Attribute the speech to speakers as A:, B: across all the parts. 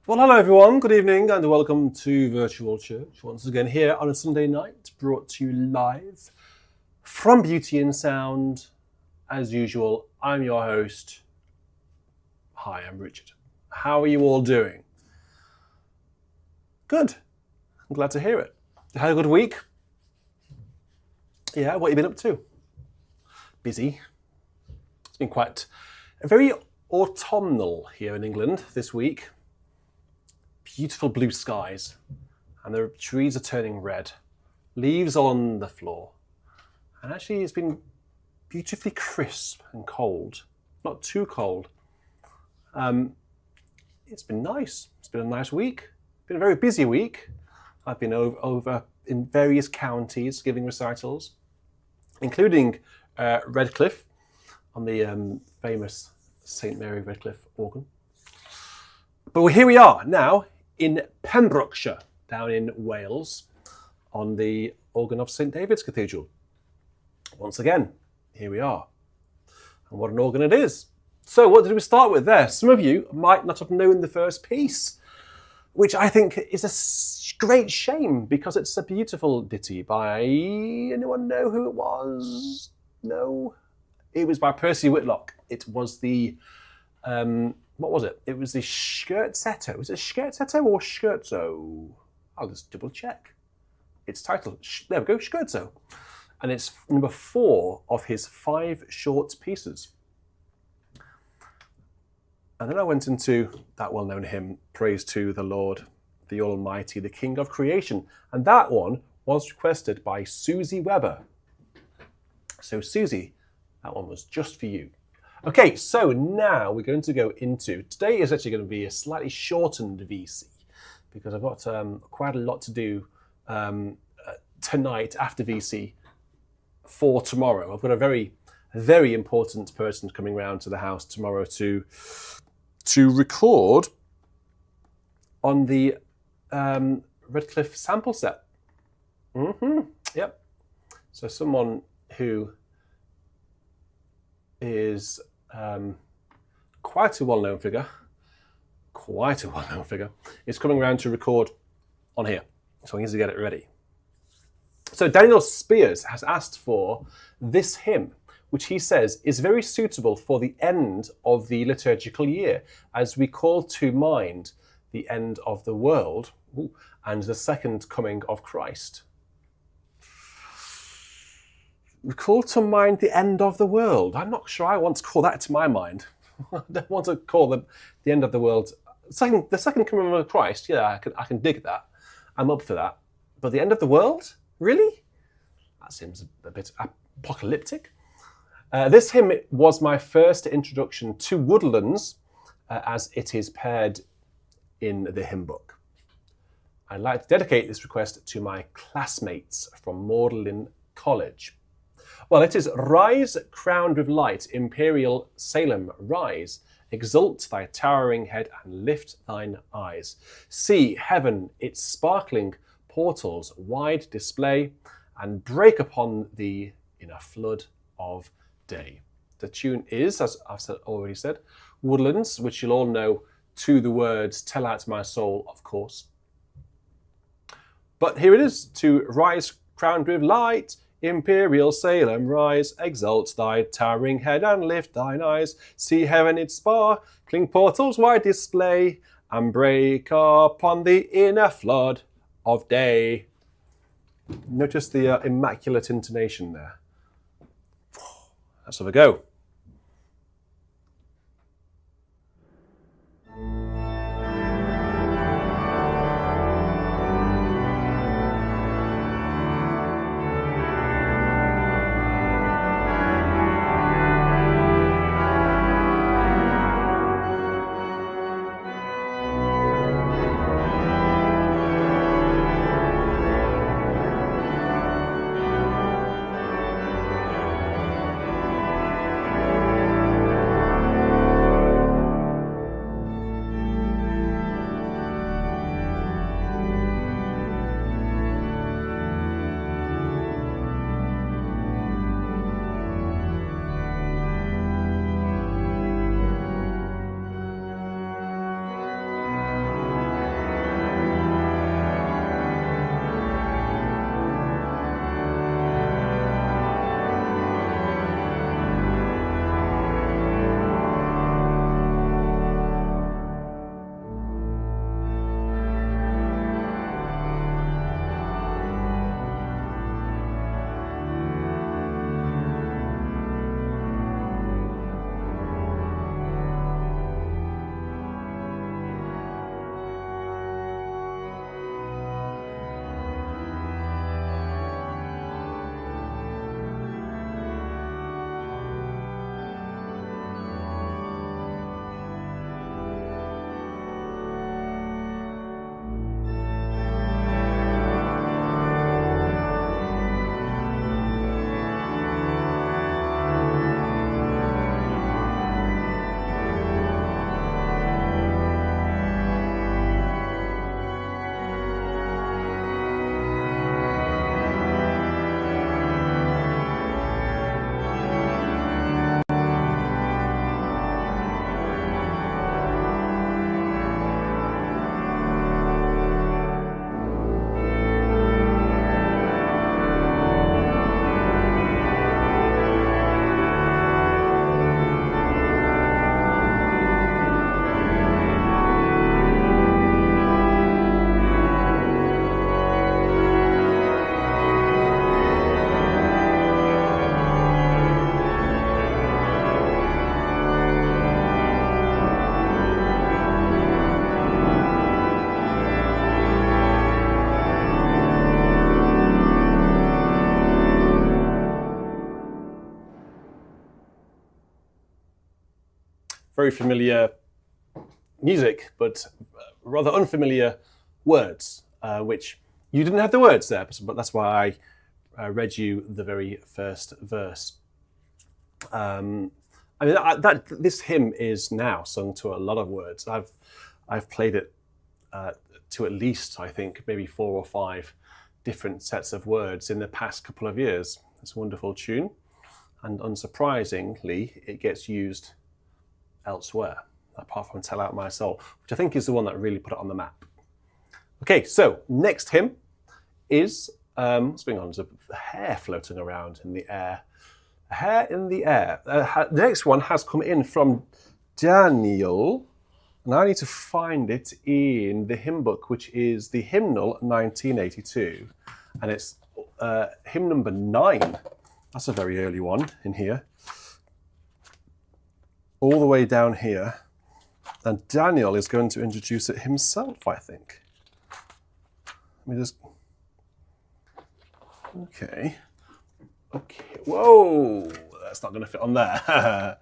A: Well, hello everyone, good evening and welcome to Virtual Church. Once again here on a Sunday night, brought to you live from Beauty and Sound. As usual, I'm your host. Hi, I'm Richard. How are you all doing? Good. I'm glad to hear it. You had a good week? Yeah, what have you been up to? Busy. It's been quite very autumnal here in England this week. Beautiful blue skies, and the trees are turning red, leaves on the floor, and actually it's been beautifully crisp and cold, not too cold. It's been nice. It's been a nice week. Been a very busy week. I've been over in various counties giving recitals, including Redcliffe on the famous St Mary Redcliffe organ. But here we are now in Pembrokeshire, down in Wales, on the organ of St David's Cathedral. Once again, here we are. And what an organ it is. So what did we start with there? Some of you might not have known the first piece, which I think is a great shame because it's a beautiful ditty by... Anyone know who it was? No? It was by Percy Whitlock. It was the... what was it? It was the Scherzetto. Was it Scherzetto or Scherzo? I'll just double check. It's titled, there we go, Scherzo. And it's number 4 of his 5 short pieces. And then I went into that well-known hymn, Praise to the Lord, the Almighty, the King of Creation. And that one was requested by Susie Webber. So Susie, that one was just for you. Okay, so now we're going to go into, today is actually going to be a slightly shortened VC because I've got quite a lot to do tonight after VC for tomorrow. I've got a very, very important person coming round to the house tomorrow to record on the Redcliffe sample set. Yep. So someone who is quite a well-known figure, is coming around to record on here. So I need to get it ready. So Daniel Spears has asked for this hymn, which he says is very suitable for the end of the liturgical year, as we call to mind the end of the world and the second coming of Christ. We call to mind the end of the world. I'm not sure I want to call that to my mind. I don't want to call the end of the world. The second coming of Christ, yeah, I can dig that. I'm up for that. But the end of the world? Really? That seems a bit apocalyptic. This hymn was my first introduction to woodlands, as it is paired in the hymn book. I'd like to dedicate this request to my classmates from Magdalen College. Well, it is rise, crowned with light, imperial Salem, rise. Exalt thy towering head and lift thine eyes. See heaven its sparkling portals wide display and break upon thee in a flood of day. The tune is, as I've already said, Woodlands, which you'll all know to the words Tell Out My Soul, of course. But here it is, to rise, crowned with light, imperial Salem, rise, exalt thy towering head and lift thine eyes. See heaven its sparkling portals wide display and break upon thee in a flood of day. Notice the immaculate intonation there. Let's have a go. very familiar music, but rather unfamiliar words, which you didn't have the words there, but that's why I read you the very first verse. I mean, this hymn is now sung to a lot of words. I've played it to at least, I think, maybe 4 or 5 different sets of words in the past couple of years. It's a wonderful tune, and unsurprisingly, it gets used elsewhere, apart from Tell Out My Soul, which I think is the one that really put it on the map. Okay, so next hymn is, what's going on? There's a hair floating around in the air. A hair in the air. The next one has come in from Daniel, and I need to find it in the hymn book, which is the Hymnal 1982, and it's hymn number 9. That's a very early one in here. All the way down here, and Daniel is going to introduce it himself, I think. Let me just... Okay, whoa, that's not going to fit on there.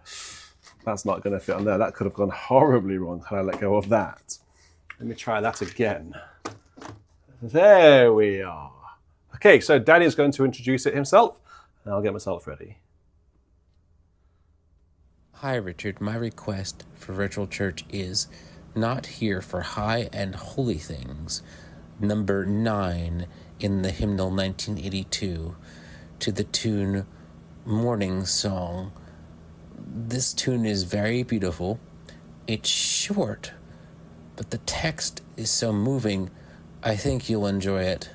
A: That's not going to fit on there. That could have gone horribly wrong had I let go of that. Let me try that again. There we are. Okay, so Danny's going to introduce it himself, and I'll get myself ready.
B: Hi, Richard. My request for Virtual Church is Not Here for High and Holy Things, number 9 in the Hymnal 1982, to the tune Morning Song. This tune is very beautiful. It's short, but the text is so moving, I think you'll enjoy it.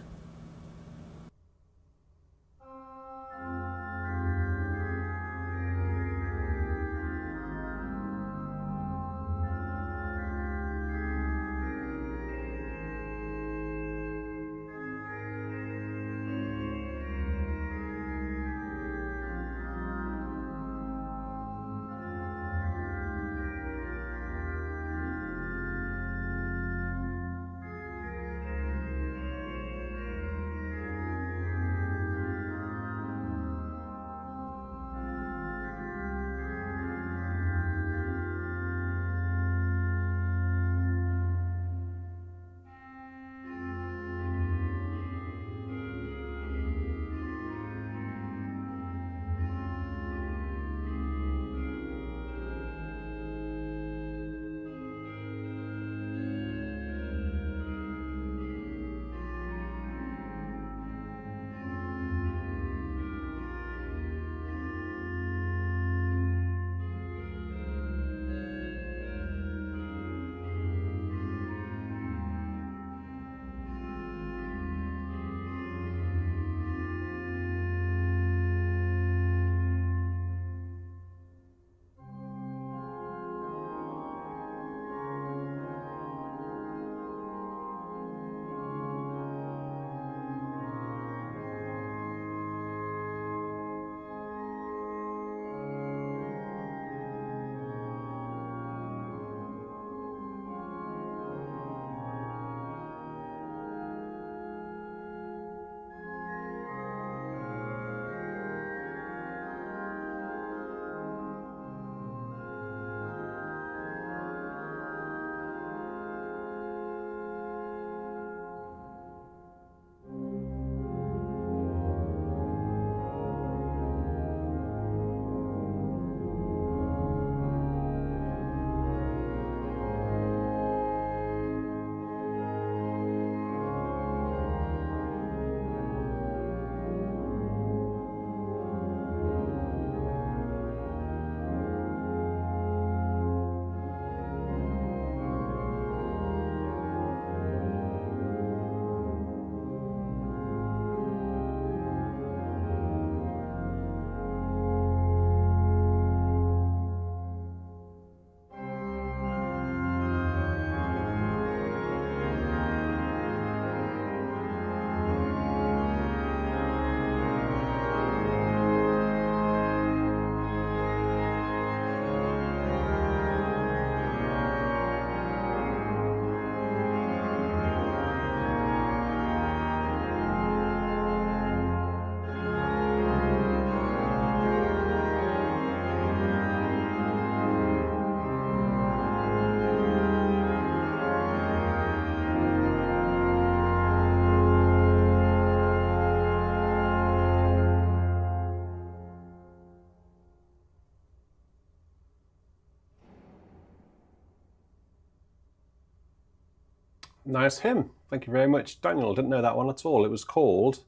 A: Nice hymn. Thank you very much, Daniel. Didn't know that one at all. It was called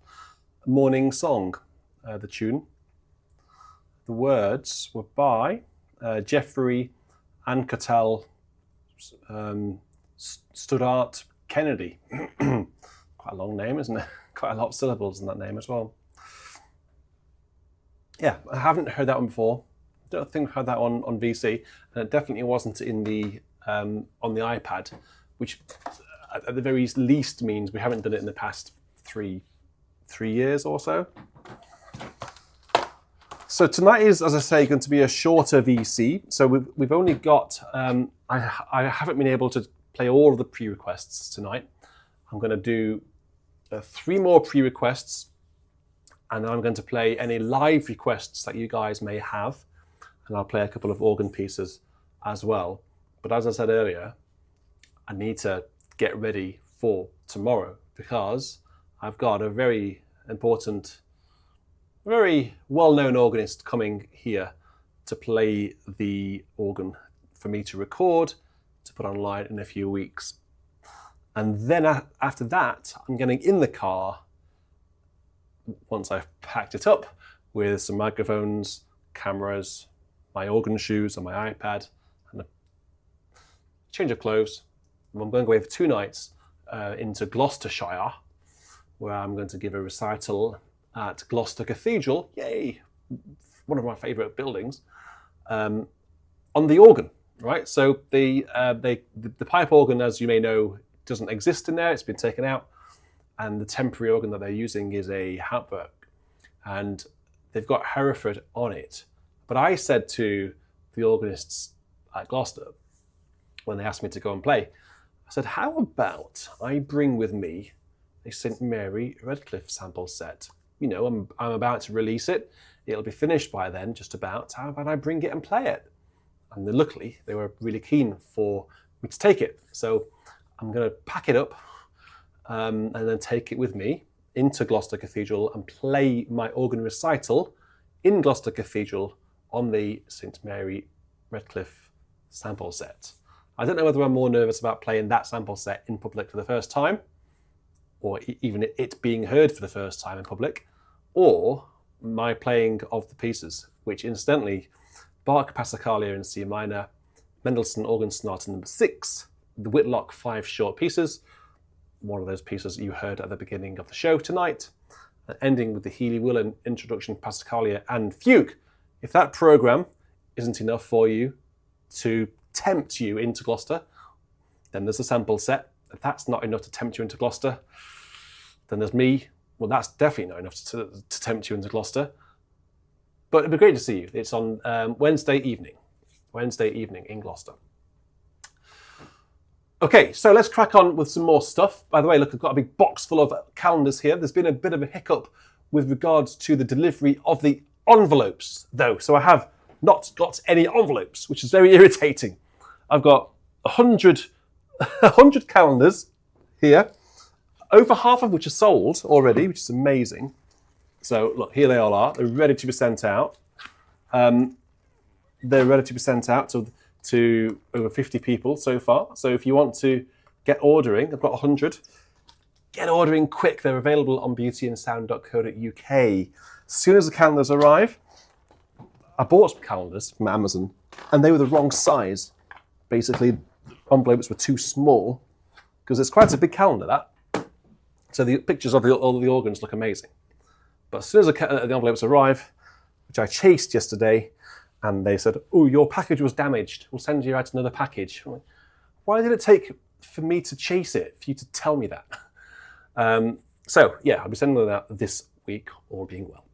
A: Morning Song, the tune. The words were by Jeffrey Anquetel Studart Kennedy. Quite a long name, isn't it? Quite a lot of syllables in that name as well. Yeah, I haven't heard that one before. Don't think I've heard that one on VC, and it definitely wasn't in the on the iPad, which at the very least means we haven't done it in the past three years or so. So tonight is, as I say, going to be a shorter VC. So we've only got, I haven't been able to play all of the pre-requests tonight. I'm going to do 3 more pre-requests, and then I'm going to play any live requests that you guys may have, and I'll play a couple of organ pieces as well. But as I said earlier, I need to get ready for tomorrow because I've got a very important, very well-known organist coming here to play the organ for me to record, to put online in a few weeks. And then after that, I'm getting in the car, once I've packed it up, with some microphones, cameras, my organ shoes and my iPad, and a change of clothes. I'm going away for 2 nights into Gloucestershire, where I'm going to give a recital at Gloucester Cathedral, yay, one of my favourite buildings, on the organ, right? So the pipe organ, as you may know, doesn't exist in there, it's been taken out, and the temporary organ that they're using is a Hauptwerk, and they've got Hereford on it. But I said to the organists at Gloucester, when they asked me to go and play, I said, how about I bring with me a St. Mary Redcliffe sample set? You know, I'm about to release it. It'll be finished by then, just about. How about I bring it and play it? And luckily, they were really keen for me to take it. So I'm going to pack it up and then take it with me into Gloucester Cathedral and play my organ recital in Gloucester Cathedral on the St. Mary Redcliffe sample set. I don't know whether I'm more nervous about playing that sample set in public for the first time, or even it being heard for the first time in public, or my playing of the pieces, which incidentally, Bach Passacaglia in C minor, Mendelssohn Organ Sonata number 6, the Whitlock 5 short pieces, one of those pieces you heard at the beginning of the show tonight, ending with the Healy-Willan Introduction, Passacaglia and Fugue. If that program isn't enough for you to tempt you into Gloucester, then there's a sample set. If that's not enough to tempt you into Gloucester, then there's me. Well, that's definitely not enough to tempt you into Gloucester. But it'd be great to see you. It's on Wednesday evening in Gloucester. Okay, so let's crack on with some more stuff. By the way, look, I've got a big box full of calendars here. There's been a bit of a hiccup with regards to the delivery of the envelopes, though. So I have not got any envelopes, which is very irritating. I've got 100 calendars here, over half of which are sold already, which is amazing. So look, here they all are. They're ready to be sent out. They're ready to be sent out to over 50 people so far. So if you want to get ordering, I've got 100. Get ordering quick. They're available on beautyandsound.co.uk. As soon as the calendars arrive, I bought some calendars from Amazon, and they were the wrong size. Basically, envelopes were too small, because it's quite a big calendar, that. So the pictures of all the organs look amazing. But as soon as the envelopes arrive, which I chased yesterday, and they said, oh, your package was damaged. We'll send you out another package. I'm like, why did it take for me to chase it, for you to tell me that? So, yeah, I'll be sending them out this week, all being well.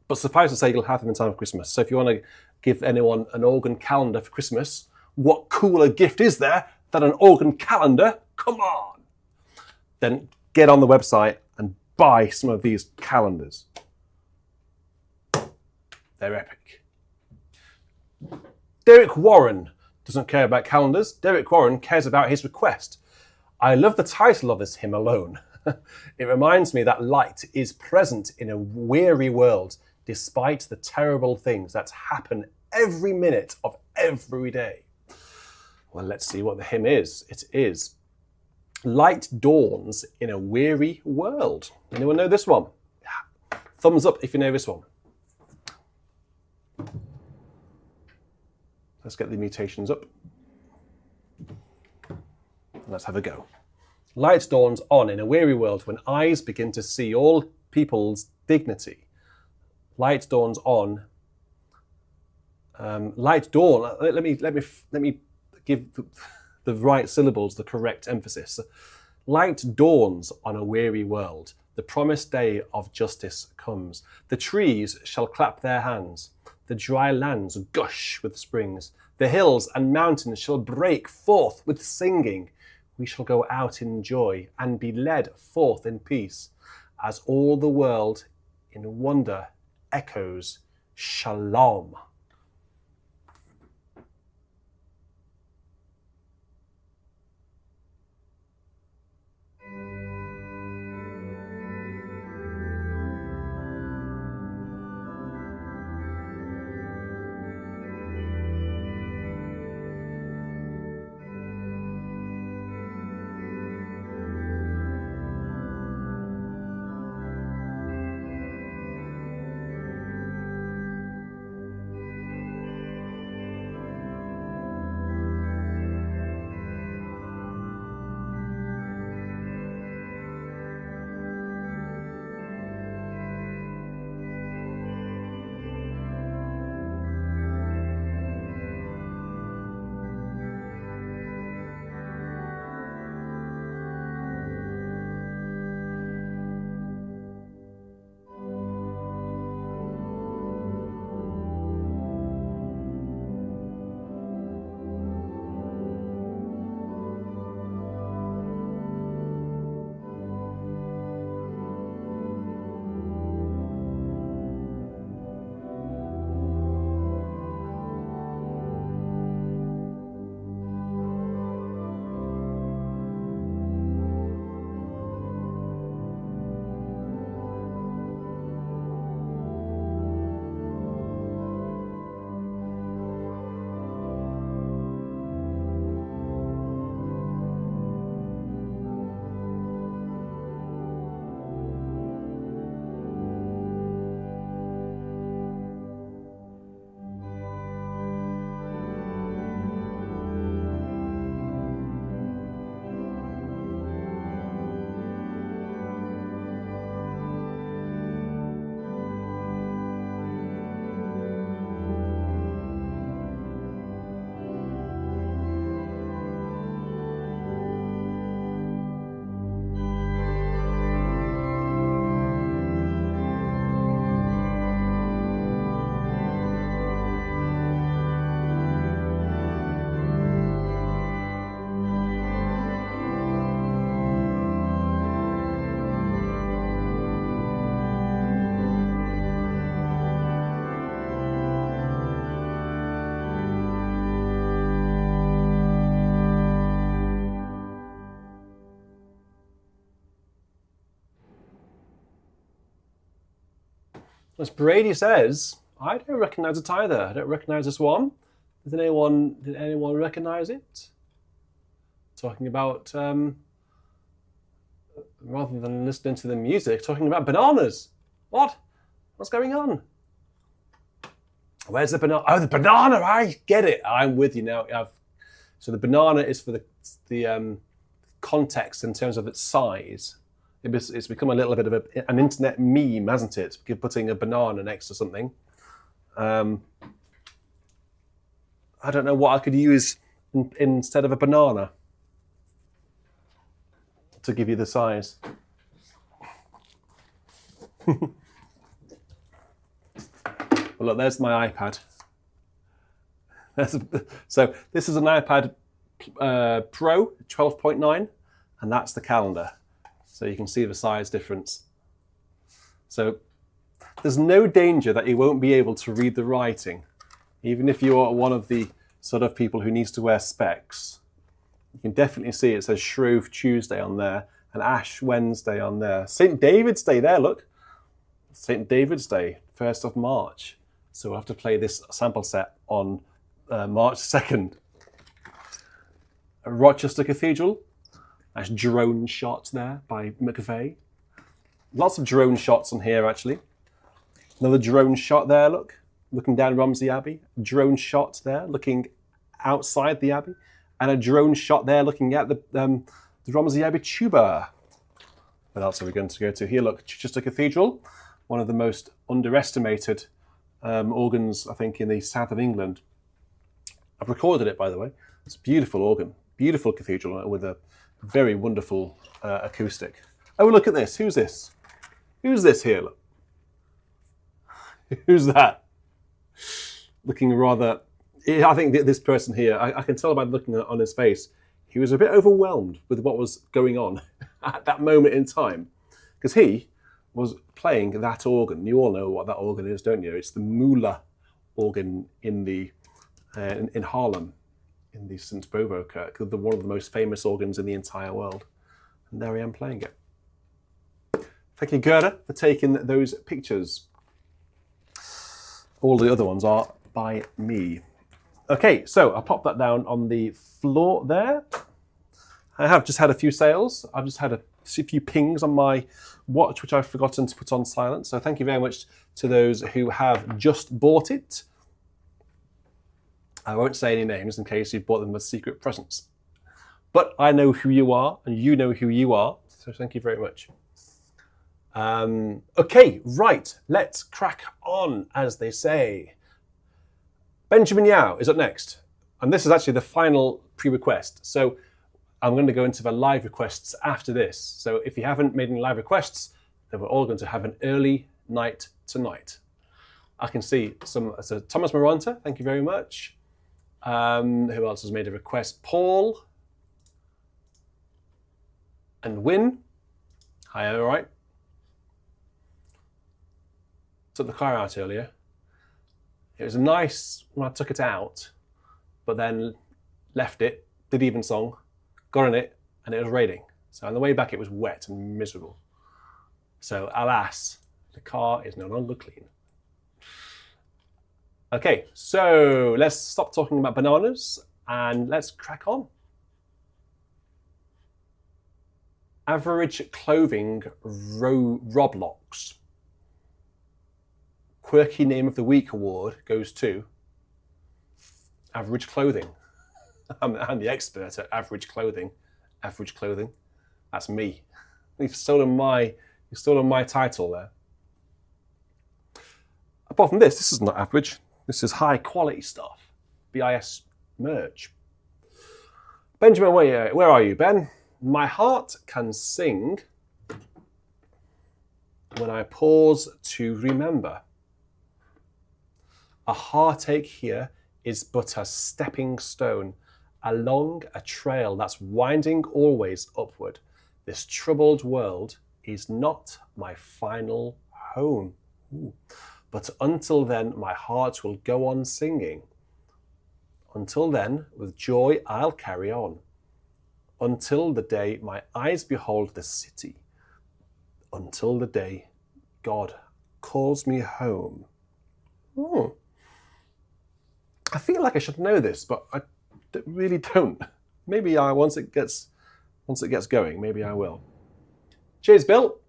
A: But suffice to say, you'll have them in time for Christmas. So if you want to give anyone an organ calendar for Christmas, what cooler gift is there than an organ calendar? Come on! Then get on the website and buy some of these calendars. They're epic. Derek Warren doesn't care about calendars. Derek Warren cares about his request. I love the title of this hymn alone. It reminds me that light is present in a weary world, despite the terrible things that happen every minute of every day. Well, let's see what the hymn is. It is Light dawns in a weary world. Anyone know this one? Thumbs up if you know this one. Let's get the mutations up. Let's have a go. Light dawns on in a weary world when eyes begin to see all people's dignity. Light dawns on. Light dawn. Let me give the right syllables the correct emphasis. Light dawns on a weary world. The promised day of justice comes. The trees shall clap their hands. The dry lands gush with springs. The hills and mountains shall break forth with singing. We shall go out in joy and be led forth in peace, as all the world in wonder echoes Shalom. As Brady says, I don't recognise it either. I don't recognise this one. Did anyone recognise it? Talking about, rather than listening to the music, talking about bananas. What? What's going on? Where's the banana? Oh, the banana! I get it. I'm with you now. So the banana is for the context in terms of its size. It's become a little bit of an internet meme, hasn't it? Putting a banana next to something. I don't know what I could use instead of a banana to give you the size. Well, look, there's my iPad. So this is an iPad Pro 12.9, and that's the calendar. So you can see the size difference. So there's no danger that you won't be able to read the writing, even if you are one of the sort of people who needs to wear specs. You can definitely see it says Shrove Tuesday on there and Ash Wednesday on there. St. David's Day there, look. St. David's Day, 1st of March. So we'll have to play this sample set on March 2nd. Rochester Cathedral, Nice drone shot there by McVeigh. Lots of drone shots on here, actually. Another drone shot there, look. Looking down Romsey Abbey. Drone shot there, looking outside the Abbey. And a drone shot there, looking at the Romsey Abbey tuba. What else are we going to go to? Here, look, Chichester Cathedral. One of the most underestimated organs, I think, in the south of England. I've recorded it, by the way. It's a beautiful organ. Beautiful cathedral with a very wonderful acoustic. Oh, look at this. Who's this? Who's this here? Look. Who's that? Looking rather... I think this person here, I can tell by looking on his face, he was a bit overwhelmed with what was going on at that moment in time. Because he was playing that organ. You all know what that organ is, don't you? It's the Müller organ in Haarlem, in the St. Bovo Kirk, one of the most famous organs in the entire world. And there I am playing it. Thank you, Gerda, for taking those pictures. All the other ones are by me. Okay, so I'll pop that down on the floor there. I have just had a few sales. I've just had a few pings on my watch, which I've forgotten to put on silent. So thank you very much to those who have just bought it. I won't say any names in case you've bought them with secret presents. But I know who you are, and you know who you are. So thank you very much. Okay, right. Let's crack on, as they say. Benjamin Yao is up next. And this is actually the final pre-request. So I'm going to go into the live requests after this. So if you haven't made any live requests, then we're all going to have an early night tonight. I can see some. So Thomas Maranta, thank you very much. Who else has made a request? Paul and Win. Hi, all right. Took the car out earlier. It was nice when I took it out, but then left it, did evensong, got in it, and it was raining. So on the way back, it was wet and miserable. So alas, the car is no longer clean. Okay, so let's stop talking about bananas and let's crack on. Average clothing Roblox. Quirky Name of the Week award goes to Average Clothing. I'm the expert at average clothing. Average clothing. That's me. You've stolen my title there. Apart from this is not average. This is high quality stuff. BIS merch. Benjamin, where are you, Ben? My heart can sing when I pause to remember. A heartache here is but a stepping stone along a trail that's winding always upward. This troubled world is not my final home. Ooh. But until then, my heart will go on singing. Until then, with joy I'll carry on. Until the day my eyes behold the city. Until the day God calls me home. Ooh. I feel like I should know this, but I really don't. Maybe once it gets going, maybe I will. Cheers, Bill.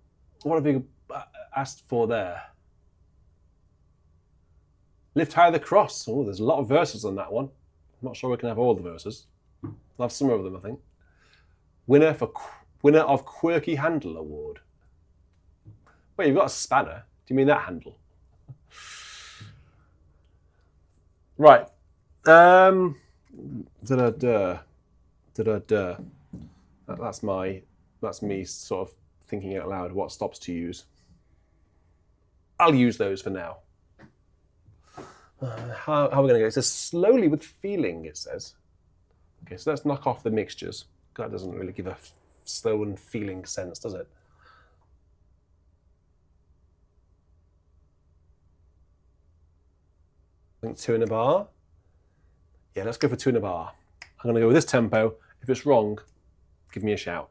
A: What have you asked for there? Lift high the cross. Oh, there's a lot of verses on that one. I'm not sure we can have all the verses. We'll have some of them, I think. Winner of Quirky Handle Award. Wait, you've got a spanner. Do you mean that handle? Right. That's me sort of thinking out loud what stops to use. I'll use those for now. How are we going to go? It says slowly with feeling, it says. Okay, so let's knock off the mixtures. That doesn't really give a slow and feeling sense, does it? I think 2 in a bar. Yeah, let's go for 2 in a bar. I'm going to go with this tempo. If it's wrong, give me a shout.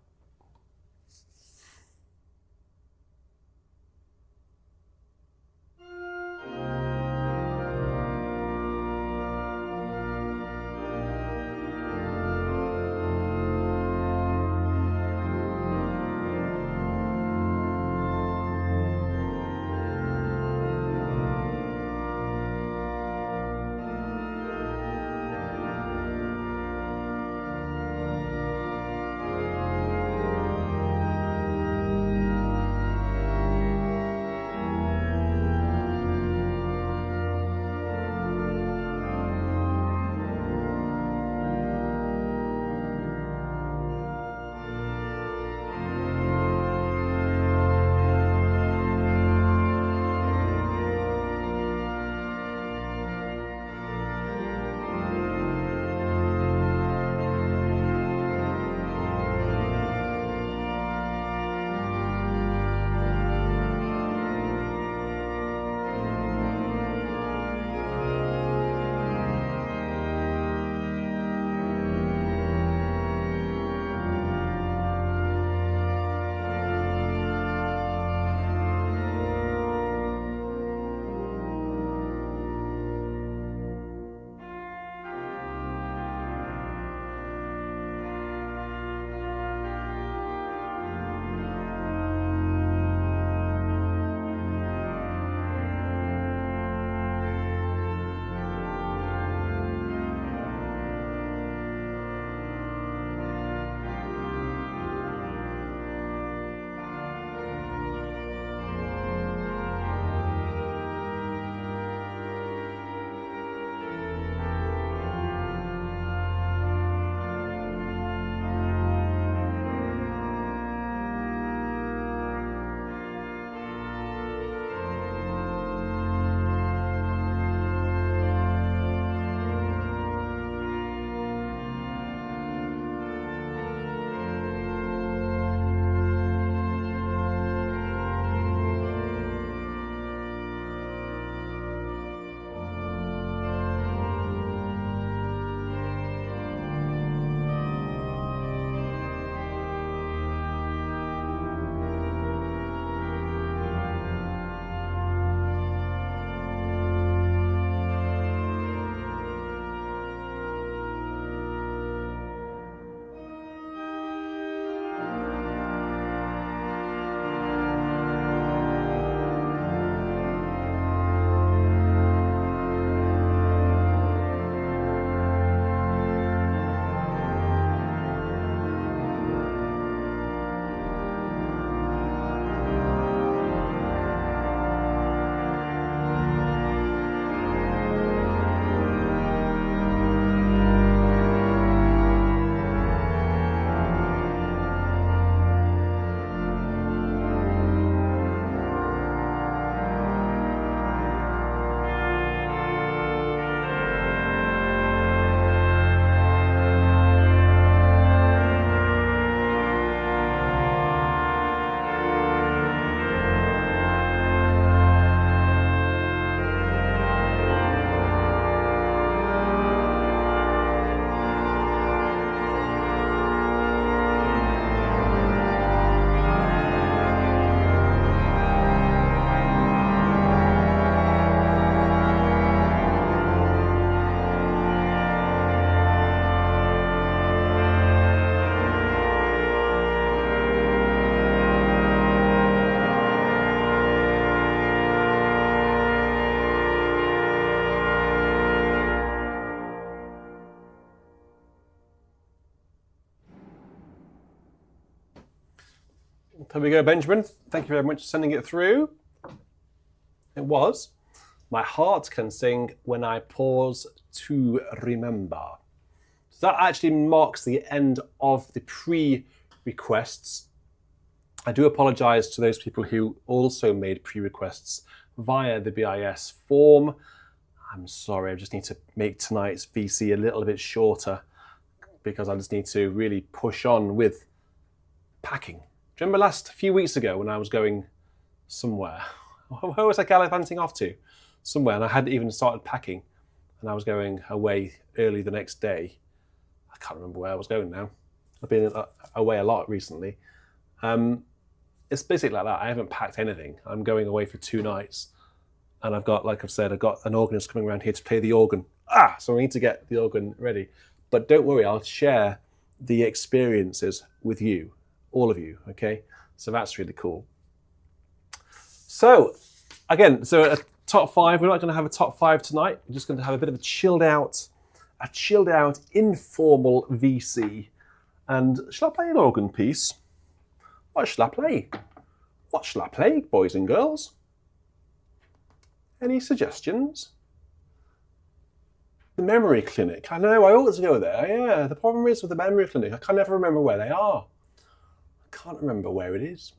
A: There we go, Benjamin. Thank you very much for sending it through. It was, my heart can sing when I pause to remember. So that actually marks the end of the pre-requests. I do apologise to those people who also made pre-requests via the BIS form. I'm sorry, I just need to make tonight's VC a little bit shorter because I just need to really push on with packing. Do you remember last few weeks ago when I was going somewhere? Where was I gallivanting off to? Somewhere, and I hadn't even started packing, and I was going away early the next day. I can't remember where I was going now. I've been away a lot recently. It's basically like that. I haven't packed anything. I'm going away for 2 nights, and I've got, like I've said, I've got an organist coming around here to play the organ. So I need to get the organ ready. But don't worry, I'll share the experiences with you, all of you, okay? So that's really cool. So, again, a top 5. We're not going to have a top 5 tonight. We're just going to have a bit of a chilled out, informal VC. And shall I play an organ piece? What shall I play? What shall I play, boys and girls? Any suggestions? The memory clinic. I know, I always go there. Yeah, the problem is with the memory clinic, I can never remember where they are. I can't remember where it is.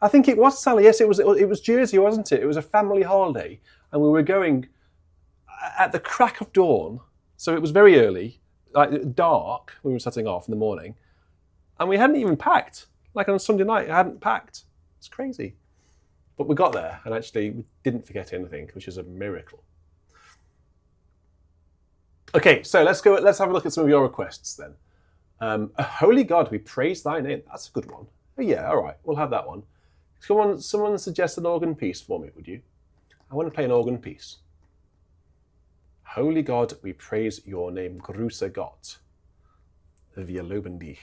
A: I think it was Sally. Yes, it was Jersey, wasn't it? It was a family holiday, and we were going at the crack of dawn. So it was very early, like dark when we were setting off in the morning, and we hadn't even packed. Like on a Sunday night, I hadn't packed. It's crazy. But we got there, and actually we didn't forget anything, which is a miracle. Okay, so let's have a look at some of your requests then. Holy God, we praise thy name. That's a good one. Oh, yeah, all right, we'll have that one. Someone suggest an organ piece for me, would you? I want to play an organ piece. Holy God, we praise your name. Grüße Gott. Wir loben dich.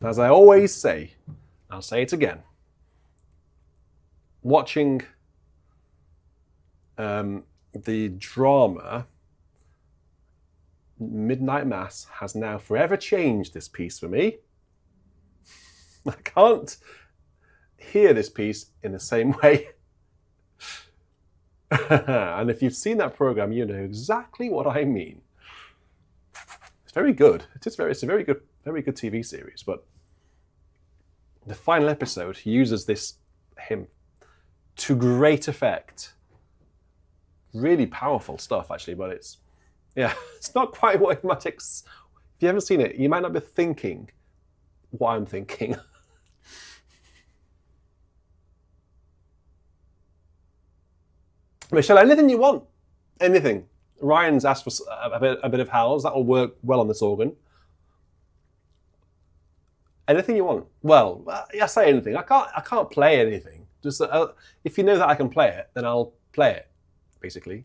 A: As I always say, I'll say it again. Watching the drama Midnight Mass has now forever changed this piece for me. I can't hear this piece in the same way. And if you've seen that program, you know exactly what I mean. It's very good. It's a very good TV series. But the final episode uses this hymn to great effect. Really powerful stuff, actually. But it's not quite what it might. If you haven't seen it, you might not be thinking what I'm thinking. Michelle, anything you want. Anything. Ryan's asked for a bit of howls. That'll work well on this organ. Anything you want. Well, I say anything. I can't play anything. Just if you know that I can play it, then I'll play it, basically.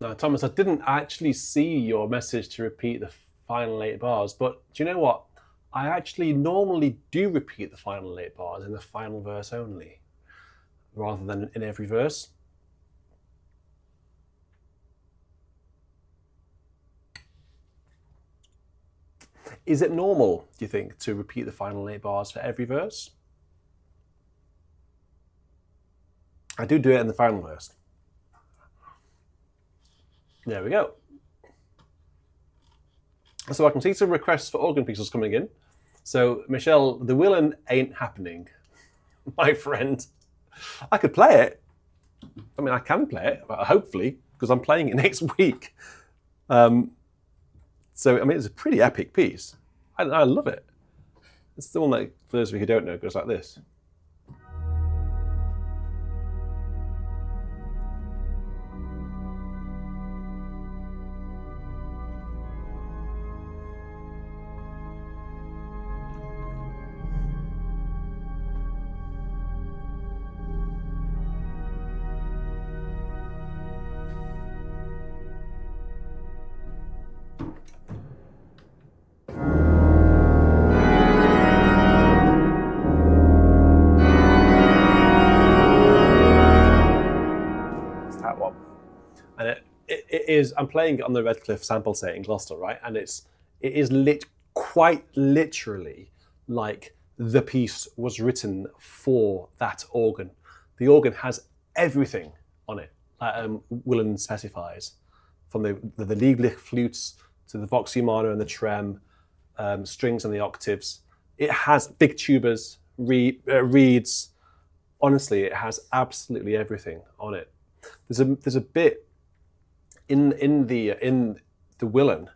A: Now, Thomas, I didn't actually see your message to repeat the final 8 bars, but do you know what? I actually normally do repeat the final 8 bars in the final verse only, rather than in every verse. Is it normal, do you think, to repeat the final 8 bars for every verse? I do it in the final verse. There we go. So I can see some requests for organ pieces coming in. So, Michelle, the Willen ain't happening, my friend. I could play it. I mean, I can play it, but hopefully, because I'm playing it next week. So, I mean, it's a pretty epic piece. I love it. It's the one that, for those of you who don't know, goes like this. That one, and it is. I'm playing it on the Redcliffe sample set in Gloucester, right? And it is quite literally like the piece was written for that organ. The organ has everything on it, Willen specifies, from the Lieblich flutes to the vox humana and the trem, strings and the octaves. It has big tubas, reeds. Honestly, it has absolutely everything on it. There's a bit in the Willen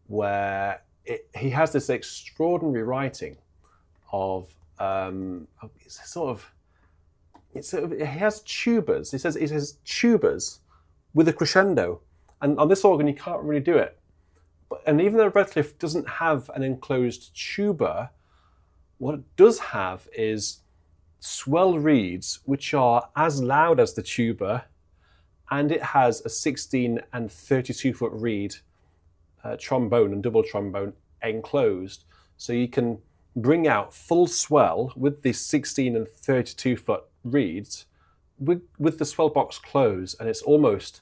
A: where he has this extraordinary writing of he has tubas. He says tubas with a crescendo, and on this organ you can't really do it. And even though Redcliffe doesn't have an enclosed tuba, what it does have is swell reeds which are as loud as the tuba, and it has a 16 and 32 foot reed trombone and double trombone enclosed, so you can bring out full swell with the 16 and 32 foot reeds with the swell box closed, and it's almost,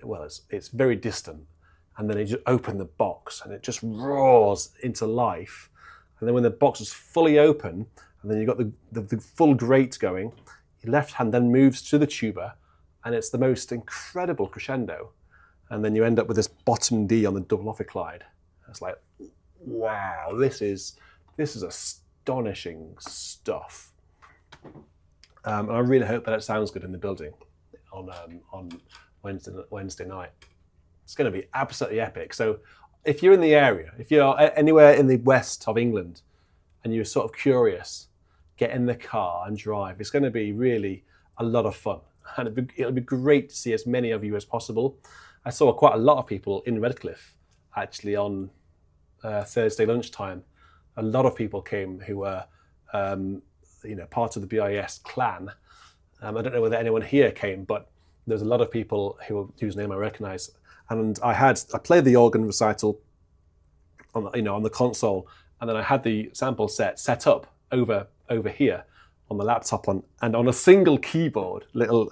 A: well, it's very distant, and then you just open the box and it just roars into life, and then when the box is fully open and then you've got the full grate going, your left hand then moves to the tuba, and it's the most incredible crescendo, and then you end up with this bottom D on the double ophicleide. It's like, wow, this is astonishing stuff. And I really hope that it sounds good in the building on Wednesday night. It's going to be absolutely epic. So if you're in the area, if you're anywhere in the west of England and you're sort of curious, get in the car and drive. It's going to be really a lot of fun. And it'll be great to see as many of you as possible. I saw quite a lot of people in Redcliffe actually on Thursday lunchtime. A lot of people came who were part of the BIS clan. I don't know whether anyone here came, but there's a lot of people whose name I recognise. And I played the organ recital on the console, and then I had the sample set up over here on the laptop and on a single keyboard, little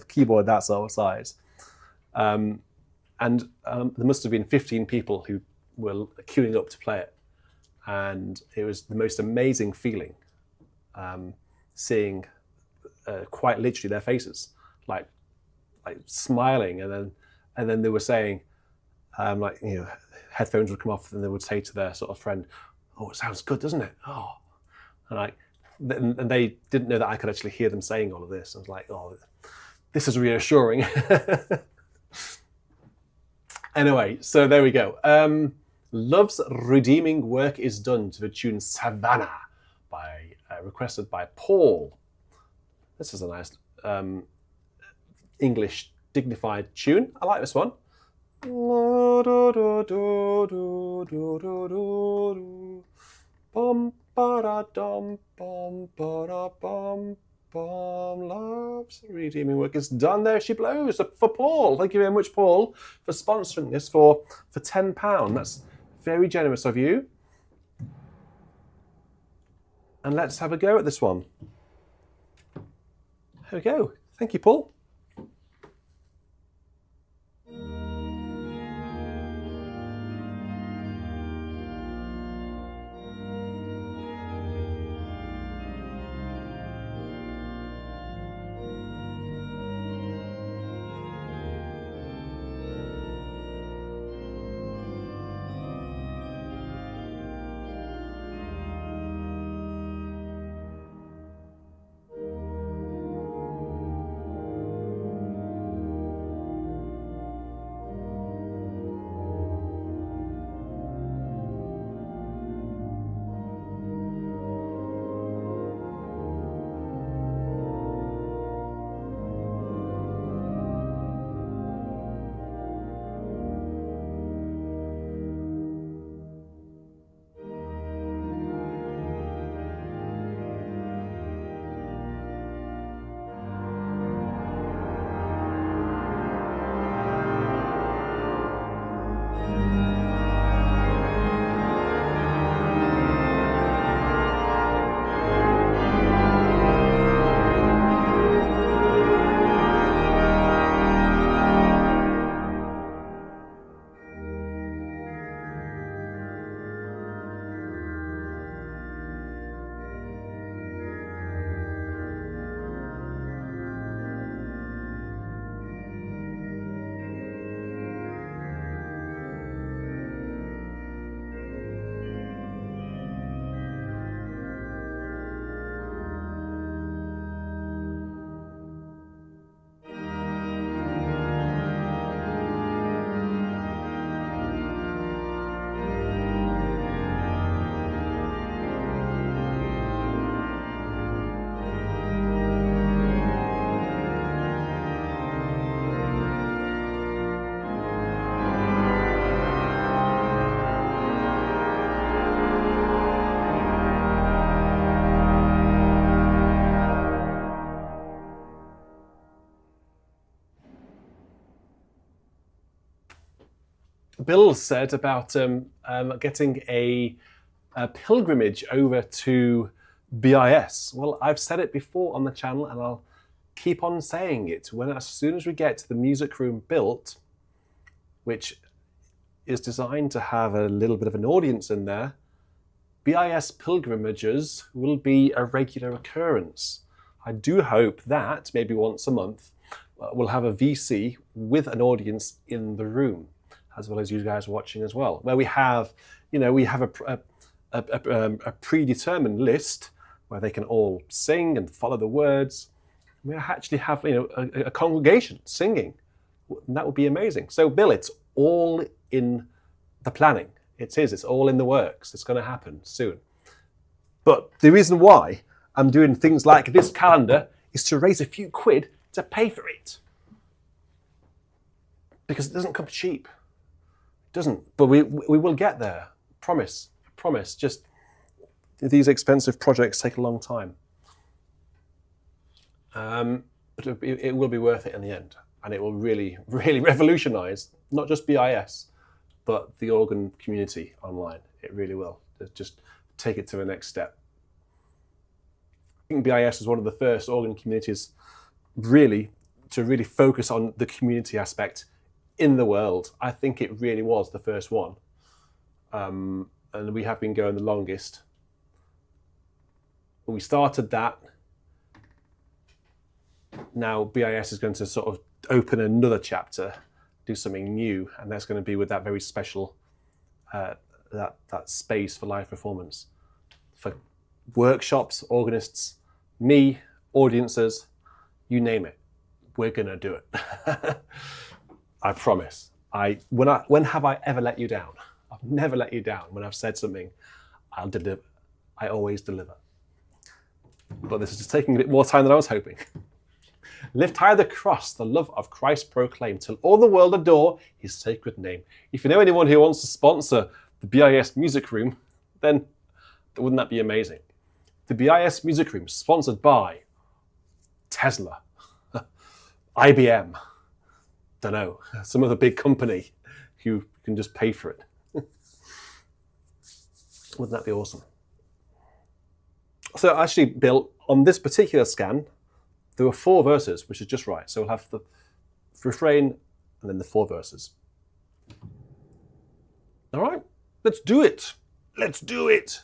A: keyboard that sort of size. And there must have been 15 people who were queuing up to play it, and it was the most amazing feeling, seeing quite literally their faces, like smiling, and then they were saying, headphones would come off, and they would say to their sort of friend, "Oh, it sounds good, doesn't it?" Oh, and they didn't know that I could actually hear them saying all of this. I was like, "Oh, this is reassuring." Anyway, so there we go. Love's redeeming work is done to the tune Savannah, requested by Paul. This is a nice English dignified tune. I like this one. Bomb loves redeeming work. It's done. There she blows. For Paul. Thank you very much, Paul, for sponsoring this for £10. That's very generous of you. And let's have a go at this one. There we go. Thank you, Paul. Bill said about getting a pilgrimage over to BIS. Well, I've said it before on the channel, and I'll keep on saying it. As soon as we get the music room built, which is designed to have a little bit of an audience in there, BIS pilgrimages will be a regular occurrence. I do hope that maybe once a month we'll have a VC with an audience in the room, as well as you guys watching as well, where we have, a predetermined list where they can all sing and follow the words. We actually have, a congregation singing. And that would be amazing. So, Bill, it's all in the planning. It's all in the works. It's going to happen soon. But the reason why I'm doing things like this calendar is to raise a few quid to pay for it. Because it doesn't come cheap. It doesn't. But we will get there. Promise. Just these expensive projects take a long time. But it will be worth it in the end. And it will really, really revolutionize not just BIS, but the organ community online. It really will. Just take it to the next step. I think BIS was one of the first organ communities to really focus on the community aspect in the world. I think it really was the first one. And we have been going the longest. We started that. Now BIS is going to sort of open another chapter, do something new, and that's going to be with that very special that space for live performance, for workshops, organists, me, audiences, you name it. We're going to do it. I promise. When have I ever let you down? I've never let you down. When I've said something, I'll deliver. I always deliver. But this is just taking a bit more time than I was hoping. Lift high the cross, the love of Christ proclaim, till all the world adore his sacred name. If you know anyone who wants to sponsor the BIS Music Room, then wouldn't that be amazing? The BIS Music Room, sponsored by Tesla, IBM, don't know, some other big company who can just pay for it. Wouldn't that be awesome? So actually, Bill, on this particular scan, there were 4 verses, which is just right. So we'll have the refrain and then the 4 verses. All right, let's do it. Let's do it.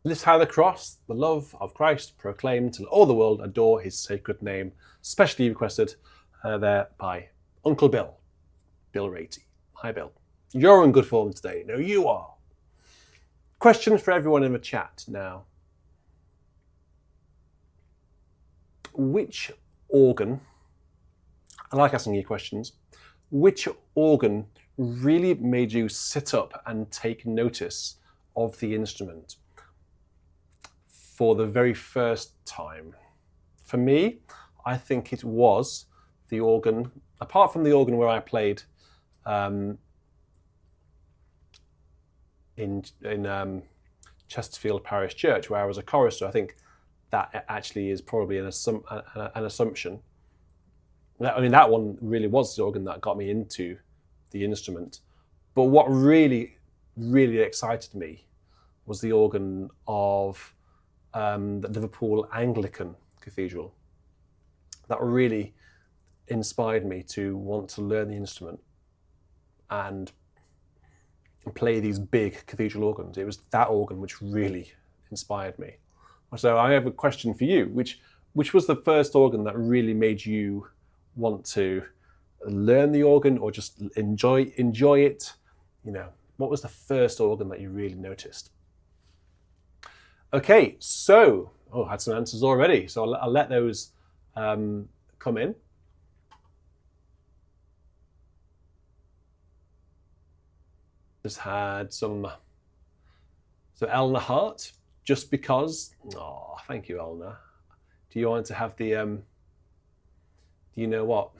A: Lift high the cross, the love of Christ proclaimed till all the world adore his sacred name. Specially requested there by Uncle Bill, Bill Ratey. Hi, Bill. You're in good form today. No, you are. Question for everyone in the chat now. Which organ, I like asking you questions, which organ really made you sit up and take notice of the instrument for the very first time? For me, I think it was the organ, apart from the organ where I played in Chesterfield Parish Church, where I was a chorister. I think that actually is probably an assumption. I mean, that one really was the organ that got me into the instrument. But what really, really excited me was the organ of the Liverpool Anglican Cathedral. That really inspired me to want to learn the instrument and play these big cathedral organs. It was that organ which really inspired me. So I have a question for you. Which was the first organ that really made you want to learn the organ or just enjoy it? You know, what was the first organ that you really noticed? Okay, so I had some answers already, so I'll let those come in. Just had some. So Eleanor Hart, just because. Oh, thank you, Eleanor. Do you want to have the do you know what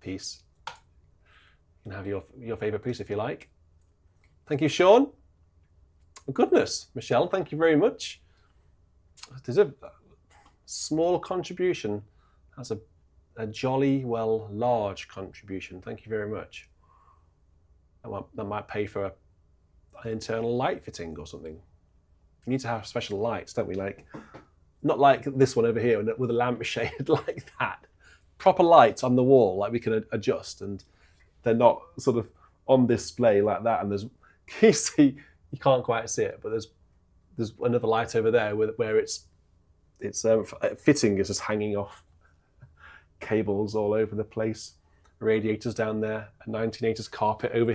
A: piece? You can have your favourite piece if you like. Thank you, Sean. Oh, goodness, Michelle, thank you very much. There's a small contribution. That's a jolly well large contribution. Thank you very much. That might pay for an internal light fitting or something. We need to have special lights, don't we? Like, not like this one over here with a lampshade like that. Proper lights on the wall, like we can adjust, and they're not sort of on display like that. And there's, you see, you can't quite see it, but there's another light over there where its fitting is just hanging off. Cables all over the place, radiators down there, a 1980s carpet over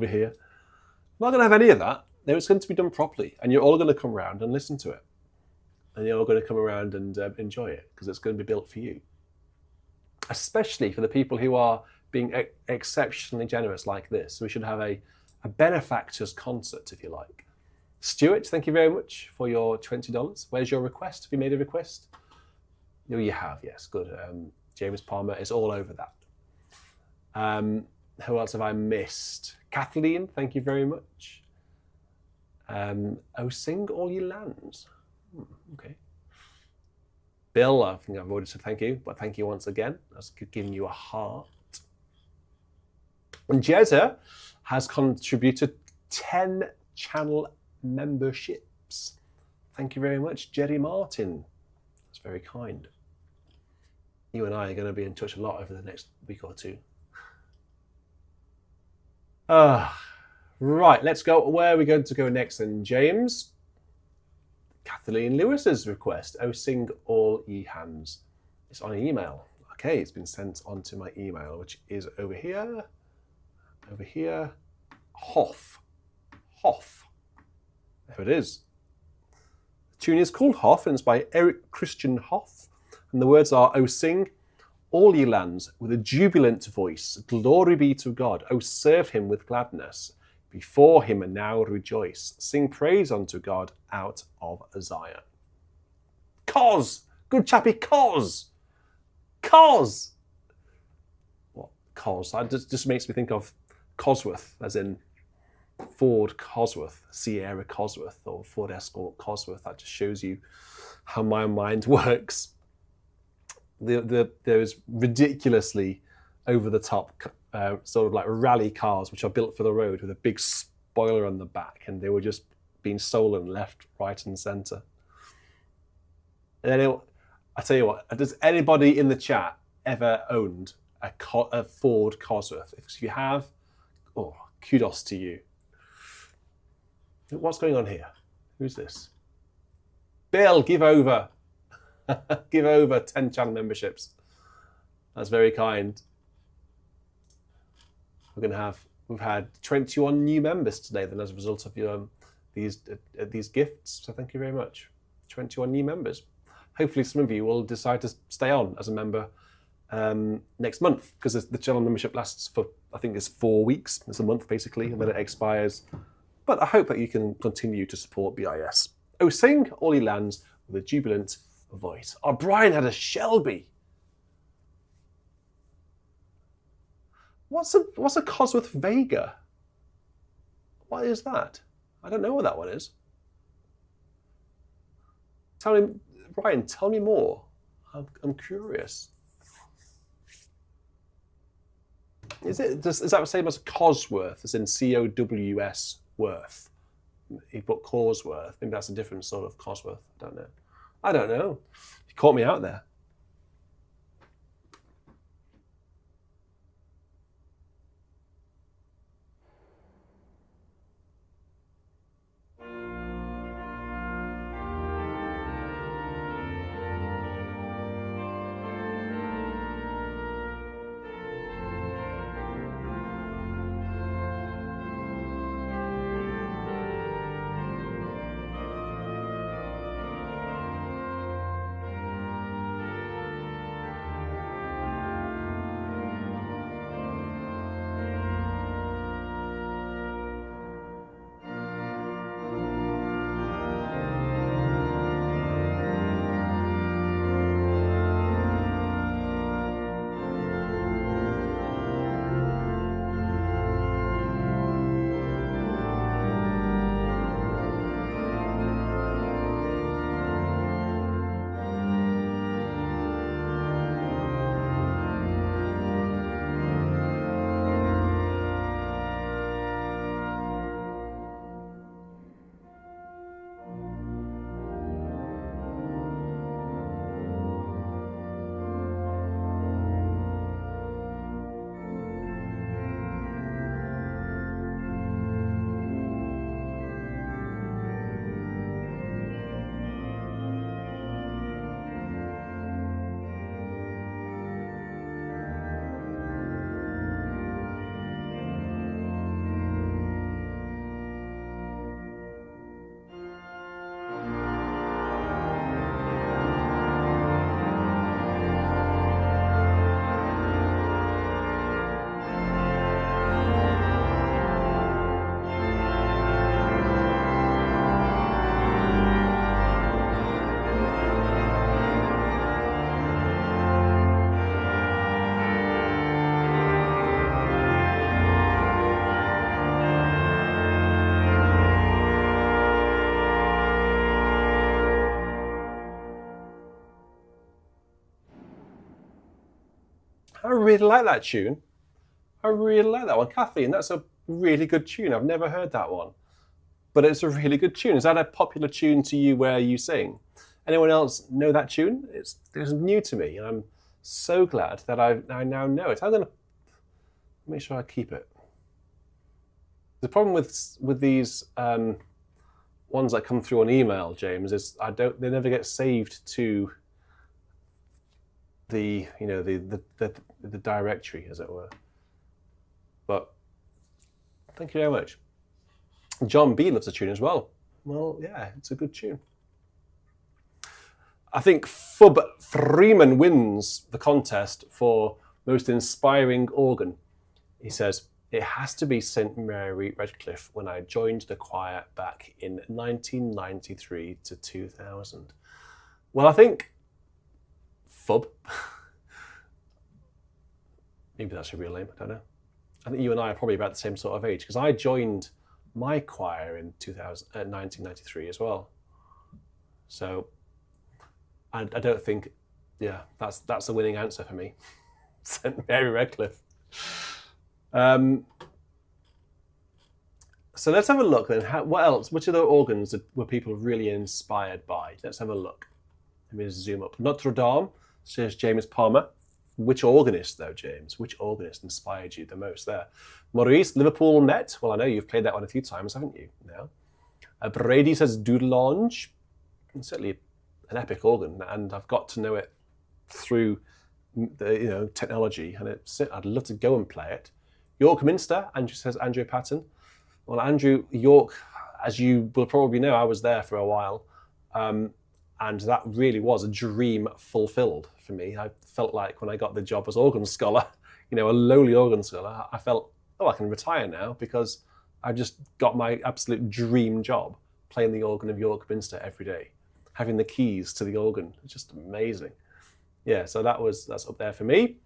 A: here. I'm not going to have any of that. No, it's going to be done properly, and you're all going to come around and listen to it, and you're all going to come around and enjoy it because it's going to be built for you, especially for the people who are being exceptionally generous like this. So we should have a benefactors concert, if you like. Stuart, thank you very much for your $20. Where's your request? Have you made a request? No, you have. Yes, good. James Palmer is all over that. Who else have I missed? Kathleen, thank you very much. Oh, sing all ye lands. Okay. Bill, I think I've already said thank you, but thank you once again. That's giving you a heart. And Jezza has contributed 10 channel memberships. Thank you very much, Jerry Martin. That's very kind. You and I are going to be in touch a lot over the next week or two. Right, let's go. Where are we going to go next then, James? Kathleen Lewis's request. Oh, sing all ye hands. It's on email. Okay, it's been sent onto my email, which is over here. Over here. Hoff. There it is. The tune is called Hoff, and it's by Eric Christian Hoff. And the words are, "O sing, all ye lands, with a jubilant voice. Glory be to God. O serve him with gladness. Before him and now rejoice. Sing praise unto God out of Zion." Cos! Good chappy, Cos! Cos! What? Cos? That just makes me think of Cosworth, as in Ford Cosworth, Sierra Cosworth, or Ford Escort Cosworth. That just shows you how my mind works. There's ridiculously over-the-top sort of like rally cars which are built for the road with a big spoiler on the back, and they were just being stolen left, right, and centre. And then I tell you what, does anybody in the chat ever owned a Ford Cosworth? If you have, kudos to you. What's going on here? Who's this? Bill, give over. Give over 10 channel memberships. That's very kind. We've had 21 new members today then as a result of your these gifts. So thank you very much. 21 new members. Hopefully some of you will decide to stay on as a member next month, because the channel membership lasts for, I think it's 4 weeks. It's a month basically, and then it expires. But I hope that you can continue to support BIS. Oh, sing all ye lands with a jubilant voice. Oh, Brian had a Shelby. What's a Cosworth Vega? What is that? I don't know what that one is. Brian, tell me more. I'm curious. Is that the same as a Cosworth, as in C-O-W-S worth? He put Cosworth. Maybe that's a different sort of Cosworth. I don't know. You caught me out there. I really like that tune. I really like that one. Kathleen, that's a really good tune. I've never heard that one. But it's a really good tune. Is that a popular tune to you where you sing? Anyone else know that tune? It's new to me, and I'm so glad that I now know it. I'm going to make sure I keep it. The problem with these ones that come through on email, James, is they never get saved to the directory, as it were. But thank you very much. John B loves a tune as well. Well, yeah, it's a good tune. I think Fub Freeman wins the contest for most inspiring organ. He says, it has to be St. Mary Redcliffe when I joined the choir back in 1993 to 2000. Well, I think Fub, maybe that's your real name, I don't know. I think you and I are probably about the same sort of age, because I joined my choir in 1993 as well. So I don't think, yeah, that's the winning answer for me. St. Mary Redcliffe. So let's have a look then. What else? Which other organs were people really inspired by? Let's have a look. Let me zoom up. Notre Dame, says James Palmer. Which organist, though, James? Which organist inspired you the most there? Maurice, Liverpool Met. Well, I know you've played that one a few times, haven't you? Now, Brady says Dudelange. Certainly an epic organ, and I've got to know it through the technology, and I'd love to go and play it. York Minster, Andrew says Andrew Patton. Well, Andrew, York, as you will probably know, I was there for a while, and that really was a dream fulfilled for me. I felt like when I got the job as organ scholar, a lowly organ scholar, I felt, I can retire now because I just got my absolute dream job playing the organ of York Minster every day, having the keys to the organ. It's just amazing. Yeah, so that's up there for me.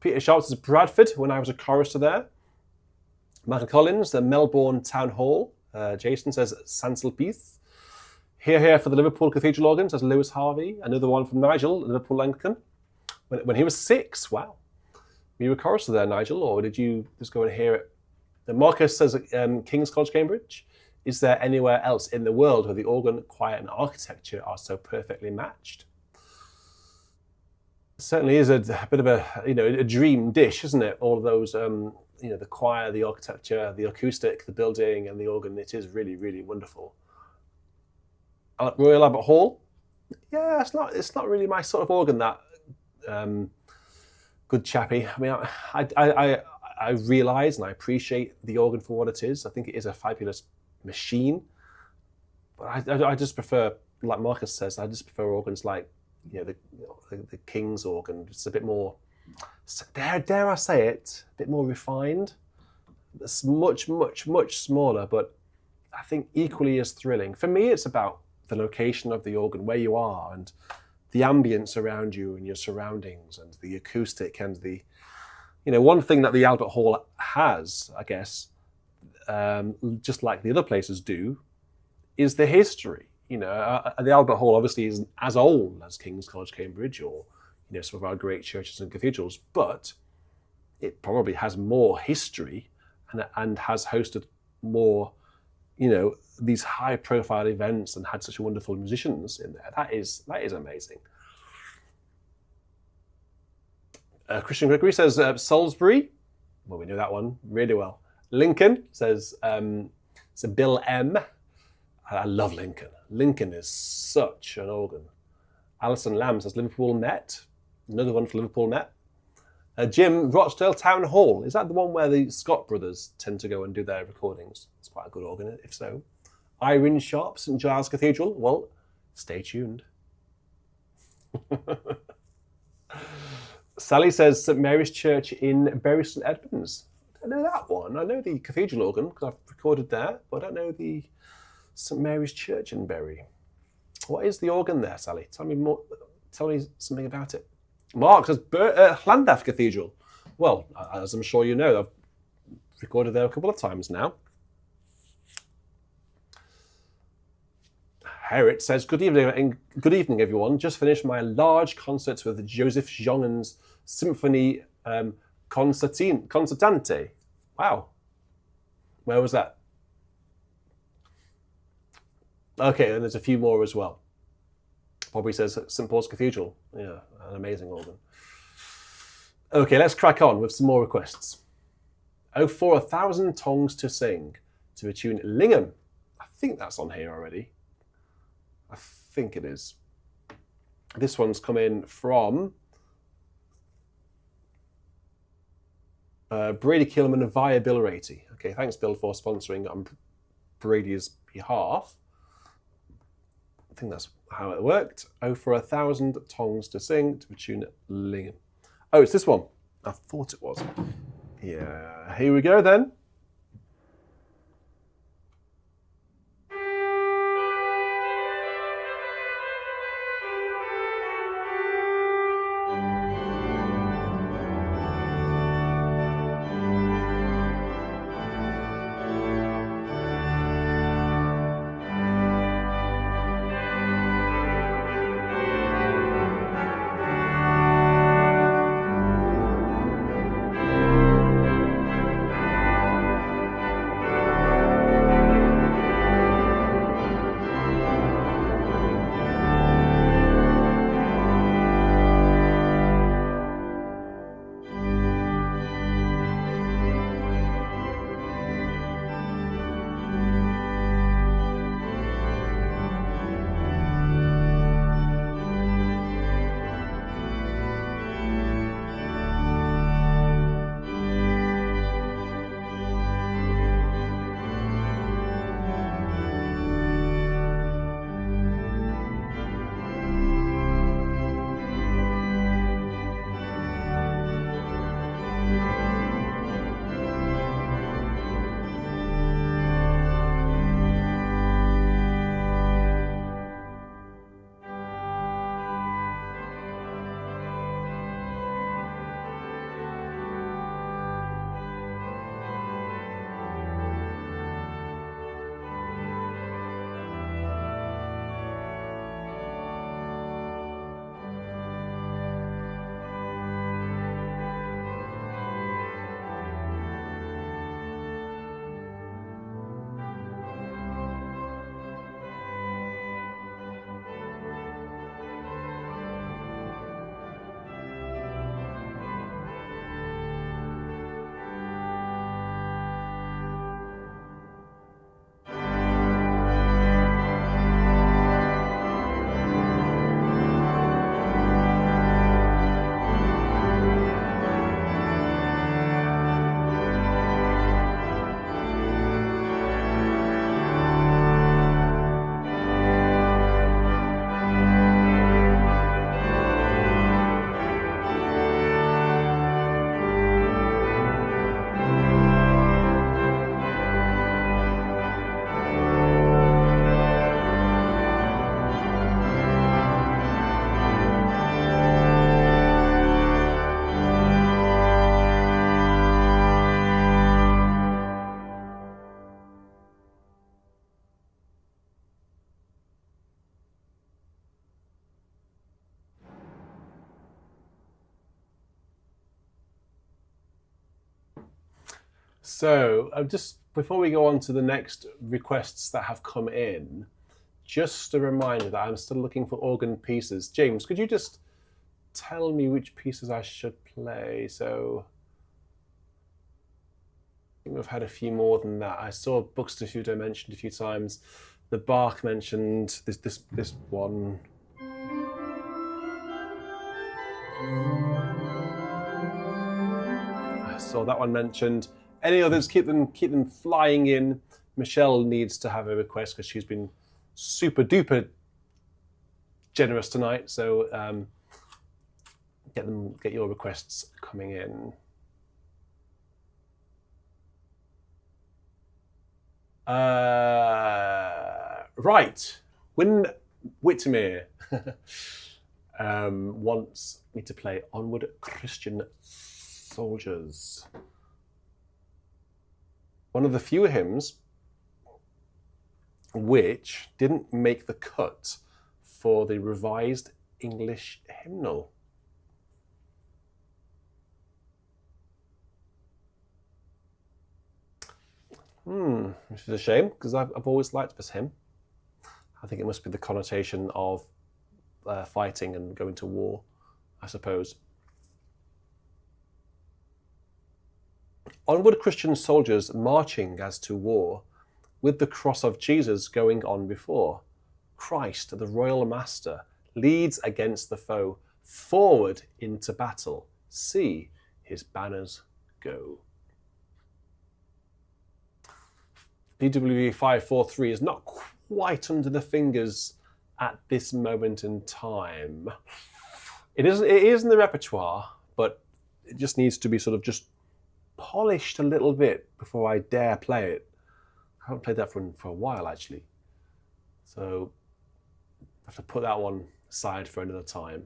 A: Peter Sharp says Bradford when I was a chorister there. Michael Collins, the Melbourne Town Hall. Jason says Sansalpeath. Here for the Liverpool Cathedral organ, says Lewis Harvey. Another one from Nigel, Liverpool Anglican. When he was 6, wow. Were you a chorister there, Nigel, or did you just go and hear it? And Marcus says King's College, Cambridge. Is there anywhere else in the world where the organ, choir, and architecture are so perfectly matched? It certainly is a bit of a dream dish, isn't it? All of those, the choir, the architecture, the acoustic, the building, and the organ. It is really, really wonderful. Royal Albert Hall. Yeah, it's not really my sort of organ, that good chappy. I mean, I realise and I appreciate the organ for what it is. I think it is a fabulous machine, but I just prefer, like Marcus says, I just prefer organs like the King's organ. It's a bit more, dare I say it, a bit more refined. It's much, much, much smaller, but I think equally as thrilling. For me, it's about the location of the organ, where you are, and the ambience around you and your surroundings, and the acoustic, and the, one thing that the Albert Hall has, I guess, just like the other places do, is the history. The Albert Hall obviously isn't as old as King's College, Cambridge, or some of our great churches and cathedrals, but it probably has more history and has hosted more, these high-profile events and had such wonderful musicians in there. That is amazing. Christian Gregory says Salisbury. Well, we know that one really well. Lincoln says Bill M. I love Lincoln. Lincoln is such an organ. Alison Lamb says Liverpool Met. Another one for Liverpool Met. Jim, Rochdale Town Hall. Is that the one where the Scott brothers tend to go and do their recordings? It's quite a good organ, if so. Irene Sharp, St Giles Cathedral. Well, stay tuned. Sally says St Mary's Church in Bury St Edmunds. I don't know that one. I know the cathedral organ because I've recorded there, but I don't know the St Mary's Church in Bury. What is the organ there, Sally? Tell me more. Tell me something about it. Mark says Llandaff Cathedral. Well, as I'm sure you know, I've recorded there a couple of times now. Harriet says, good evening, everyone. Just finished my large concert with Joseph Jongen's Symphony Concertante. Wow. Where was that? Okay, and there's a few more as well. Probably says St. Paul's Cathedral. Yeah, an amazing organ. Okay, let's crack on with some more requests. Oh, for 1,000 tongues to sing to a tune Lingam. I think that's on here already. I think it is. This one's come in from Brady Kilman via Bill Ratey. Okay, thanks, Bill, for sponsoring on Brady's behalf. I think that's how it worked. Oh, for 1,000 tongues to sing to a tune Lingam. Oh, it's this one. I thought it was. Yeah, here we go then. So just before we go on to the next requests that have come in, just a reminder that I'm still looking for organ pieces. James, could you just tell me which pieces I should play? So I think we've had a few more than that. I saw Buxtehude mentioned a few times. The Bach mentioned this one. I saw that one mentioned. Any others, keep them flying in. Michelle needs to have a request because she's been super duper generous tonight. So get your requests coming in. Right, Win Whittemere wants me to play Onward Christian Soldiers. One of the few hymns which didn't make the cut for the revised English hymnal. Which is a shame, because I've always liked this hymn. I think it must be the connotation of fighting and going to war, I suppose. Onward Christian soldiers marching as to war, with the cross of Jesus going on before. Christ, the royal master, leads against the foe, forward into battle. See his banners go. PWV 543 is not quite under the fingers at this moment in time. It is in the repertoire, but it just needs to be sort of just polished a little bit before I dare play it. I haven't played that for a while, actually. So I have to put that one aside for another time.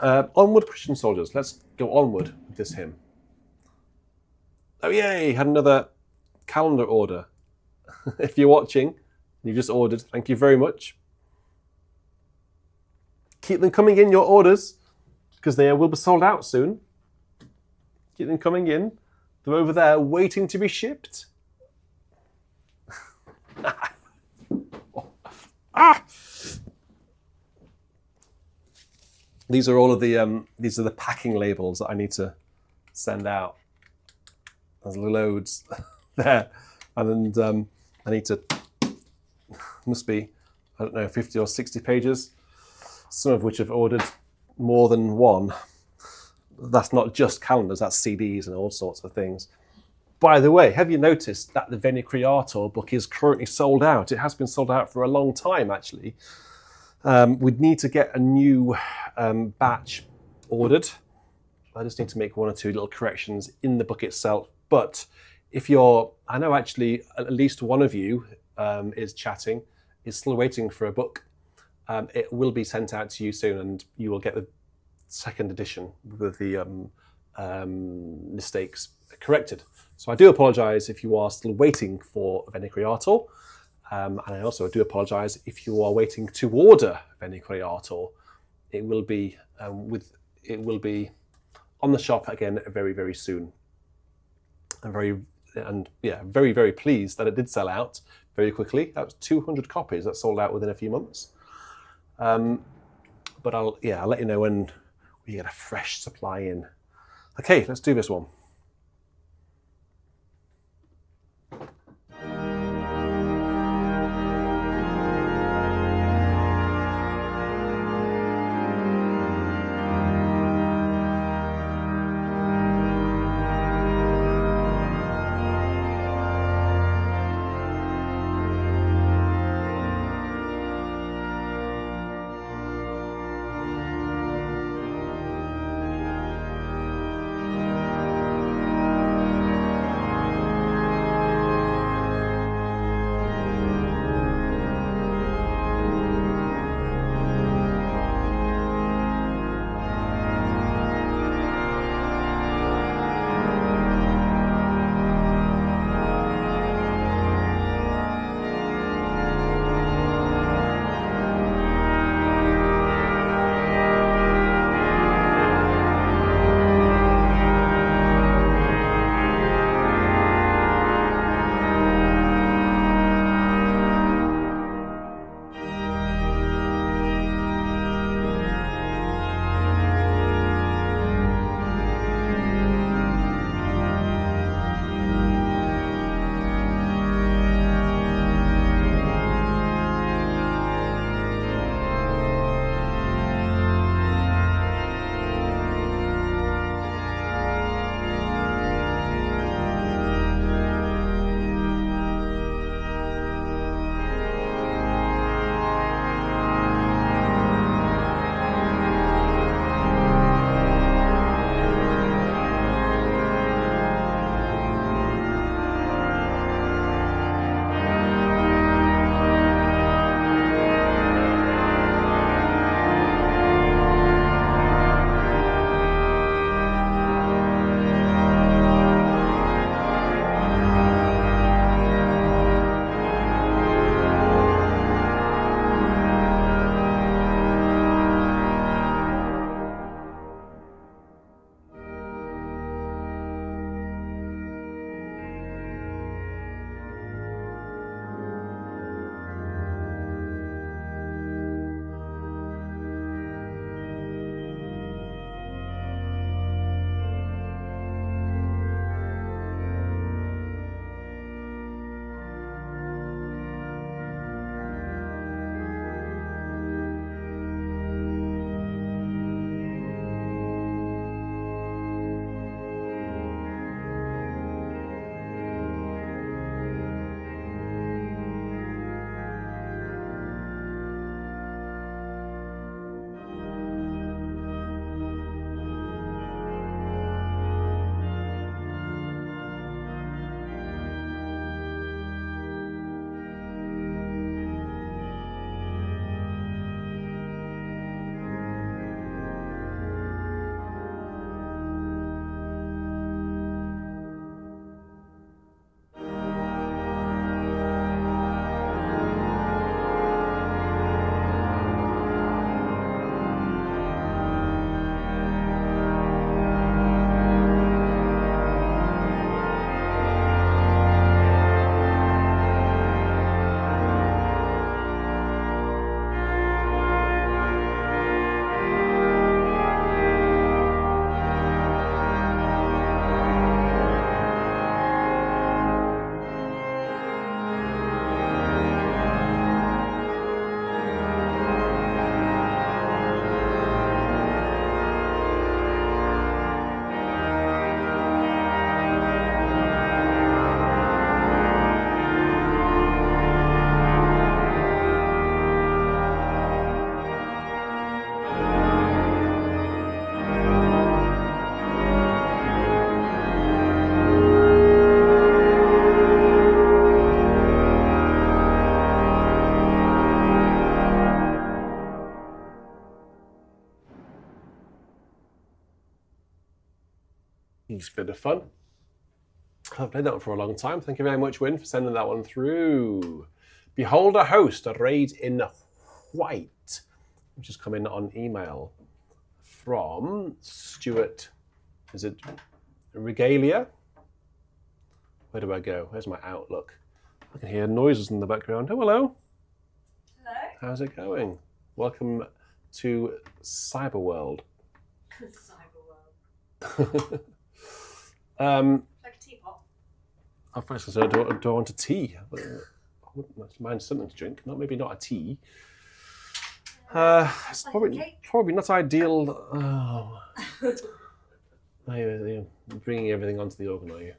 A: Onward Christian soldiers. Let's go onward with this hymn. Oh yay, had another calendar order. If you're watching, you just ordered, thank you very much. Keep them coming in, your orders, because they will be sold out soon. Keep them coming in. They're over there waiting to be shipped. These are all of the packing labels that I need to send out. There's loads there, and I need to. Must be, I don't know, 50 or 60 pages. Some of which have ordered more than one. That's not just calendars, that's CDs and all sorts of things. By the way, have you noticed that the Veni Creator book is currently sold out? It has been sold out for a long time, actually. We'd need to get a new batch ordered. I just need to make one or two little corrections in the book itself. But if you're, I know actually at least one of you is chatting, is still waiting for a book. It will be sent out to you soon, and you will get the second edition with the mistakes corrected. So I do apologise if you are still waiting for Veni Creator, and I also do apologise if you are waiting to order Veni Creator. It will be on the shop again very, very soon. I'm very, very pleased that it did sell out very quickly. That was 200 copies that sold out within a few months. But I'll let you know when we get a fresh supply in. Okay, let's do this one. It's a bit of fun. I've played that one for a long time. Thank you very much, Win, for sending that one through. Behold a host arrayed in white, which has come in on email from Stuart. Is it Regalia? Where do I go? Where's my Outlook? I can hear noises in the background. Oh, hello.
C: Hello.
A: How's it going? Welcome to Cyberworld.
C: Cyberworld. Like a teapot.
A: I first said, do I want a tea? I wouldn't mind something to drink. Maybe not a tea. It's probably not ideal. Oh. You're bringing everything onto the organ, are you?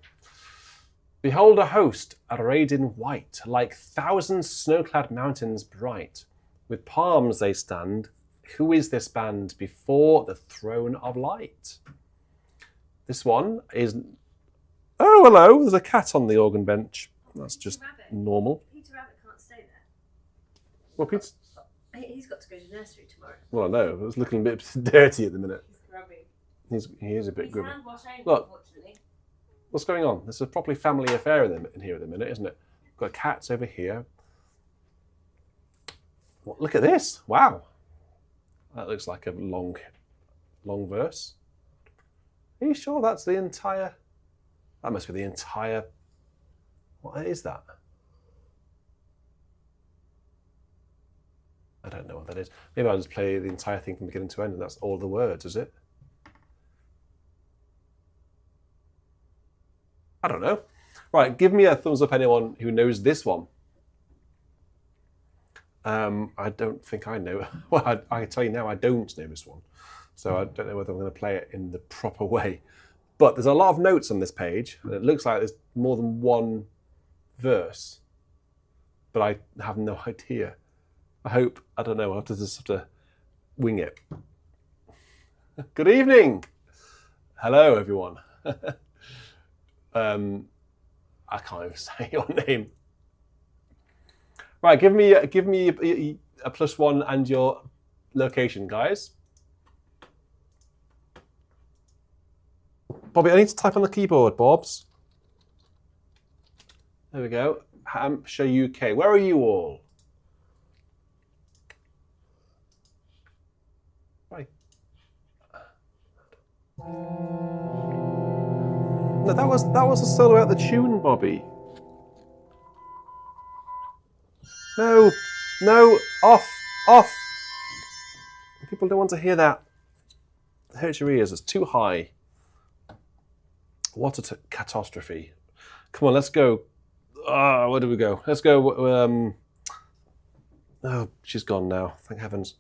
A: Behold a host arrayed in white, like thousand snow-clad mountains bright. With palms they stand. Who is this band before the throne of light? This one is... Oh, hello. There's a cat on the organ bench. That's just normal.
C: Peter Rabbit can't stay there.
A: Well, Peter...
C: He's got to go to nursery tomorrow.
A: Well, I know. It's looking a bit dirty at the minute.
C: He's grubby.
A: He is a bit grubby.
C: Hand wash only,
A: Look.
C: unfortunately.
A: What's going on? There's a properly family affair in here at the minute, isn't it? We've got cats over here. Well, look at this. Wow. That looks like a long verse. Are you sure that's the entire... That must be the entire... What is that? I don't know what that is. Maybe I'll just play the entire thing from beginning to end and that's all the words, is it? I don't know. Right, give me a thumbs up, anyone who knows this one. I don't think I know. Well, I can tell you now I don't know this one. So I don't know whether I'm going to play it in the proper way. But there's a lot of notes on this page, and it looks like there's more than one verse. But I have no idea. I don't know, I'll just have to wing it. Good evening. Hello, everyone. I can't even say your name. Right, give me a +1 and your location, guys. Bobby, I need to type on the keyboard, Bobs. There we go. Hampshire, UK. Where are you all? Right. No, that was a solo out the tune, Bobby. No, off. People don't want to hear that. It hurts your ears. It's too high. What a catastrophe. Come on, let's go. Where do we go? Let's go. Oh, she's gone now. Thank heavens.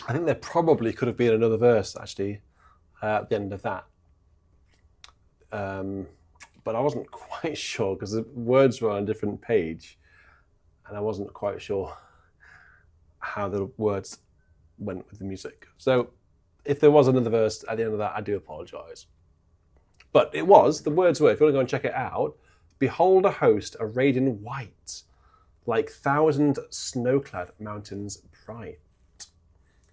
A: I think there probably could have been another verse, actually, at the end of that. But I wasn't quite sure because the words were on a different page and I wasn't quite sure how the words went with the music. So if there was another verse at the end of that, I do apologise. But the words were, if you want to go and check it out, behold a host arrayed in white, like 1,000 snow-clad mountains bright.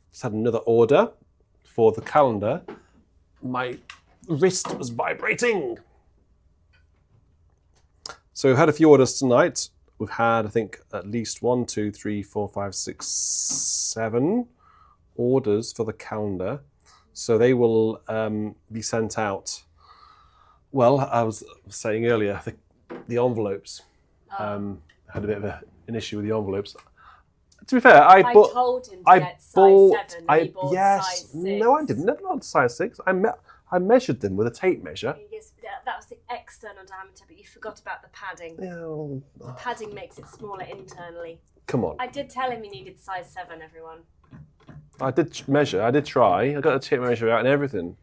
A: Just had another order for the calendar. My wrist was vibrating. So we've had a few orders tonight. We've had, I think, at least 1, 2, 3, 4, 5, 6, 7 orders for the calendar. So they will be sent out. Well, I was saying earlier, the envelopes. I had a bit of an issue with the envelopes. To be fair, I
C: told him to get size 7 and he bought size 6.
A: No, I didn't. Not size 6. I measured them with a tape measure.
C: Yes, that was the external diameter, but you forgot about the padding.
A: Oh.
C: The padding makes it smaller internally.
A: Come on.
C: I did tell him he needed size 7, everyone.
A: I did measure. I did try. I got the tape measure out and everything.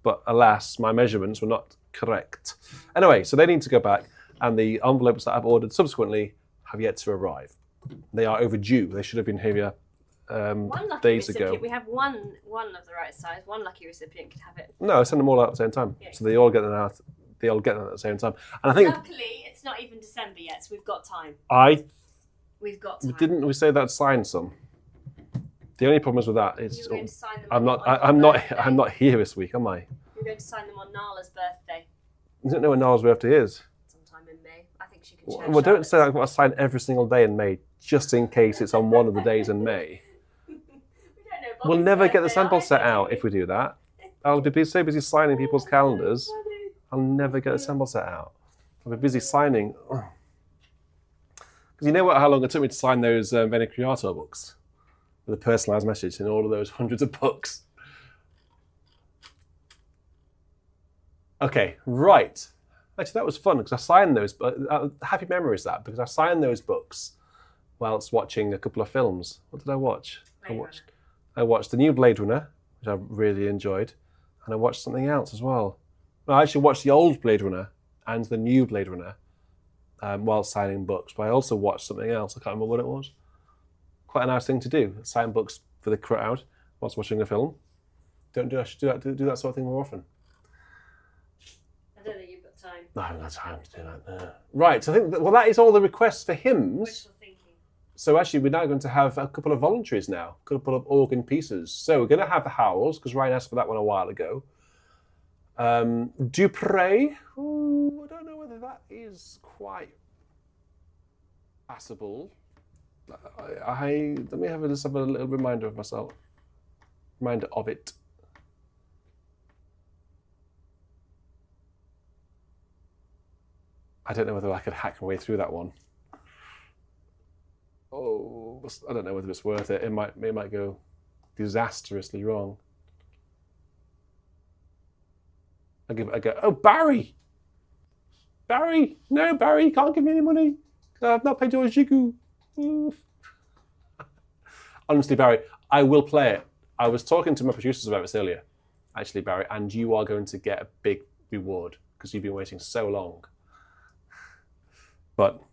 A: But alas, my measurements were not correct. Anyway, so they need to go back, and the envelopes that I've ordered subsequently have yet to arrive. They are overdue. They should have been here
C: One lucky
A: days
C: recipient.
A: ago.
C: We have one of the right size. One lucky recipient could have it.
A: No, I sent them all out at the same time.
C: Yeah.
A: So they all get them out. They all get them at the same time. And I think
C: Luckily, it's not even December yet, so we've got time. We've got time.
A: Didn't we say that signed some? The only problem is with that is
C: You're going to sign them
A: I'm
C: on
A: not
C: birthday.
A: I'm not here this week, am I?
C: You're going to sign them on Nala's birthday,
A: I don't know when Niall's birthday is.
C: sometime in May. I think she can share.
A: Well, don't say I've got to sign every single day in May, just in case it's on one of the days in May.
C: We don't know
A: We'll
C: Bobby's
A: never get the
C: birthday
A: sample set
C: either,
A: out
C: do
A: if we do that. I'll be so busy signing people's calendars, I'll never get the sample set out. I'll be busy signing. Because you know how long it took me to sign those Veni Creator books? With a personalised message in all of those hundreds of books. Okay, right. Actually, that was fun because I signed those. Happy memories that because I signed those books whilst watching a couple of films. What did I watch? I watched the new Blade Runner, which I really enjoyed, and I watched something else as well. I actually watched the old Blade Runner and the new Blade Runner while signing books, but I also watched something else. I can't remember what it was. Quite a nice thing to do, sign books for the crowd whilst watching a film. I should do that sort of thing more often.
C: I don't think you've got time.
A: No, I haven't got time to do that. Right, so I think that is all the requests for hymns.
C: Wishful thinking.
A: So actually, we're now going to have a couple of voluntaries now, a couple of organ pieces. So we're going to have the howls, because Ryan asked for that one a while ago. Do pray. Ooh, I don't know whether that is quite passable. Let me just have a little reminder of myself. Reminder of it. I don't know whether I could hack my way through that one. Oh, I don't know whether it's worth it. It might go disastrously wrong. I'll give it a go. Oh, Barry! Barry! No, Barry, you can't give me any money. I've not paid your jigu. Honestly, Barry, I will play it. I was talking to my producers about this earlier, actually, Barry, and you are going to get a big reward because you've been waiting so long. But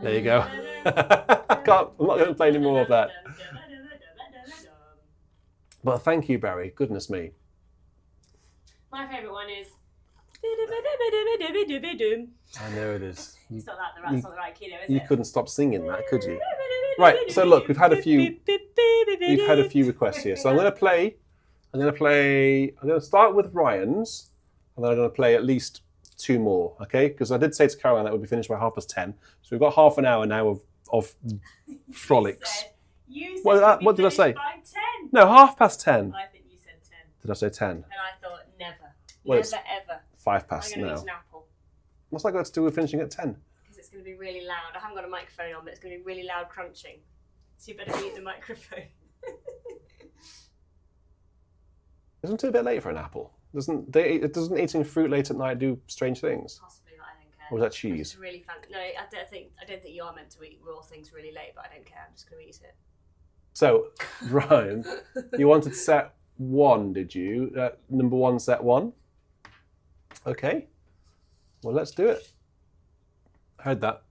A: there you go. I'm not going to play any more of that. But thank you, Barry. Goodness me.
C: My favourite one is.
A: I know it is.
C: It's not that that's not the right key, though, is
A: You
C: it?
A: couldn't stop singing that, could you? Right. So look, we've had a few requests here. So I'm going to start with Ryan's, and then I'm going to play at least 2 more. Okay? Because I did say to Caroline that would be finished by 10:30. So we've got half an hour now of frolics.
C: You said
A: What did I say?
C: by 10.
A: No, 10:30.
C: I think you said 10.
A: Did I say 10?
C: And I thought, never.
A: Well, it's
C: never, ever.
A: 5
C: I'm
A: past
C: going to
A: now.
C: eat an apple.
A: What's that got to do with finishing at 10?
C: Because it's going to be really loud. I haven't got a microphone on, but it's going to be really loud crunching. So you better mute the microphone.
A: Isn't it a bit late for an apple? Doesn't eating fruit late at night do strange things?
C: Possibly, but I don't care.
A: Or was that
C: I
A: cheese?
C: just really no, I don't think you are meant to eat raw things really late, but I don't care. I'm just going to eat it.
A: So, Ryan, you wanted set 1, did you? Number 1, set 1? Okay. Well, let's do it. Heard that.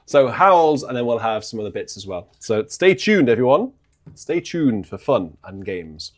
A: So howls, and then we'll have some other bits as well. So stay tuned, everyone. Stay tuned for fun and games.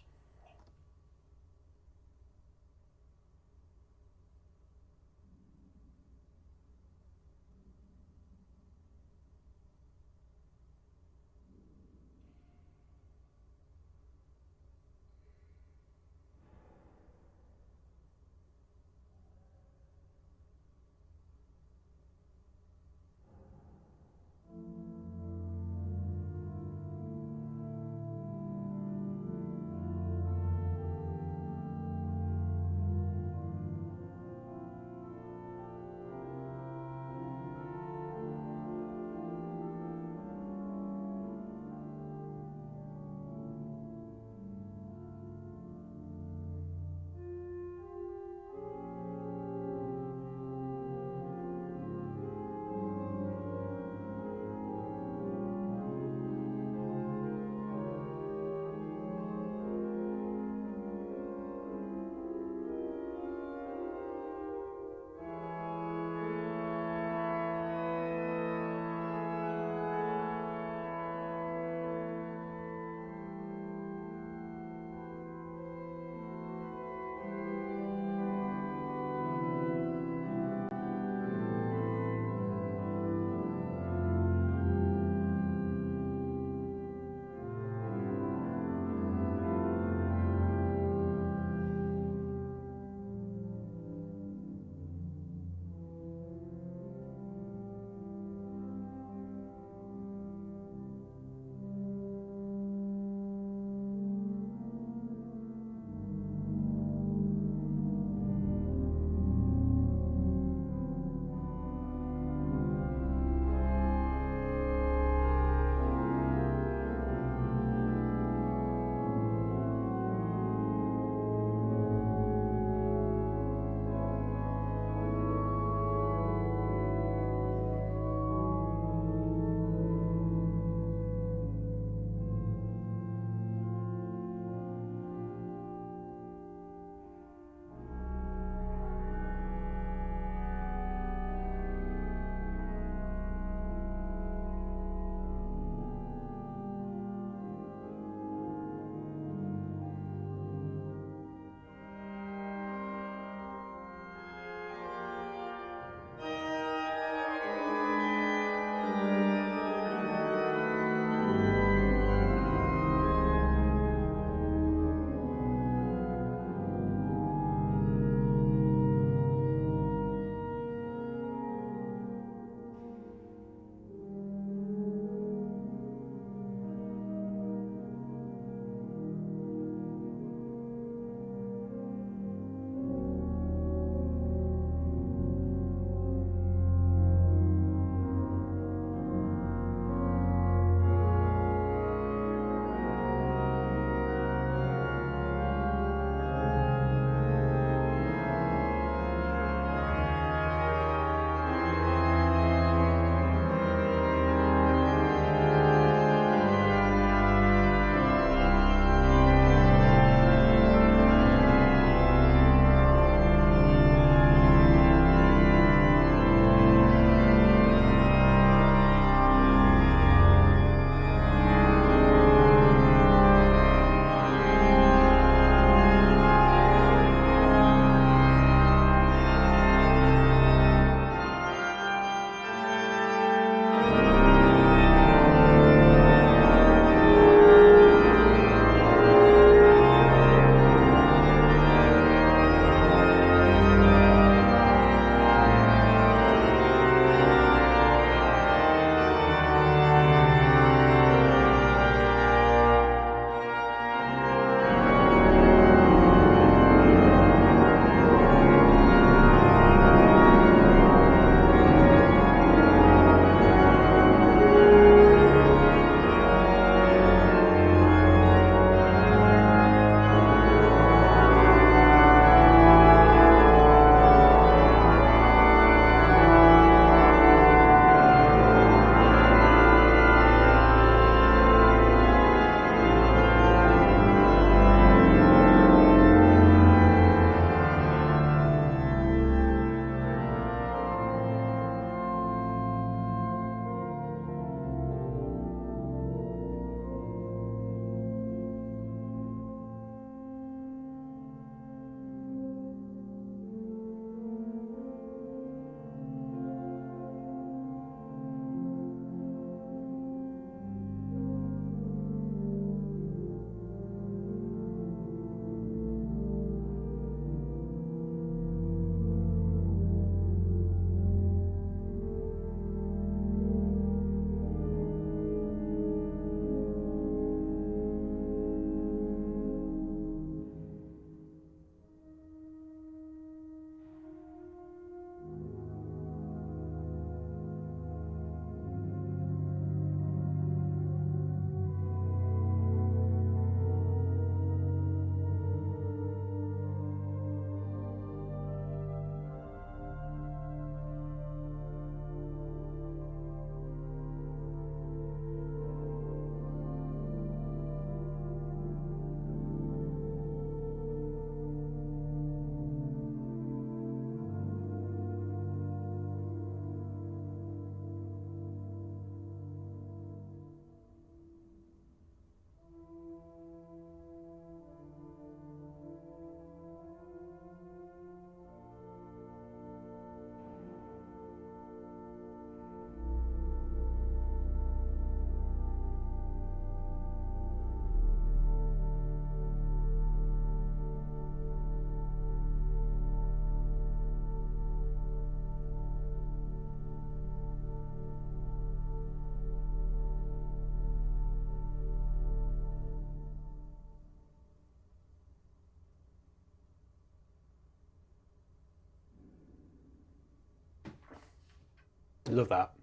A: I love that.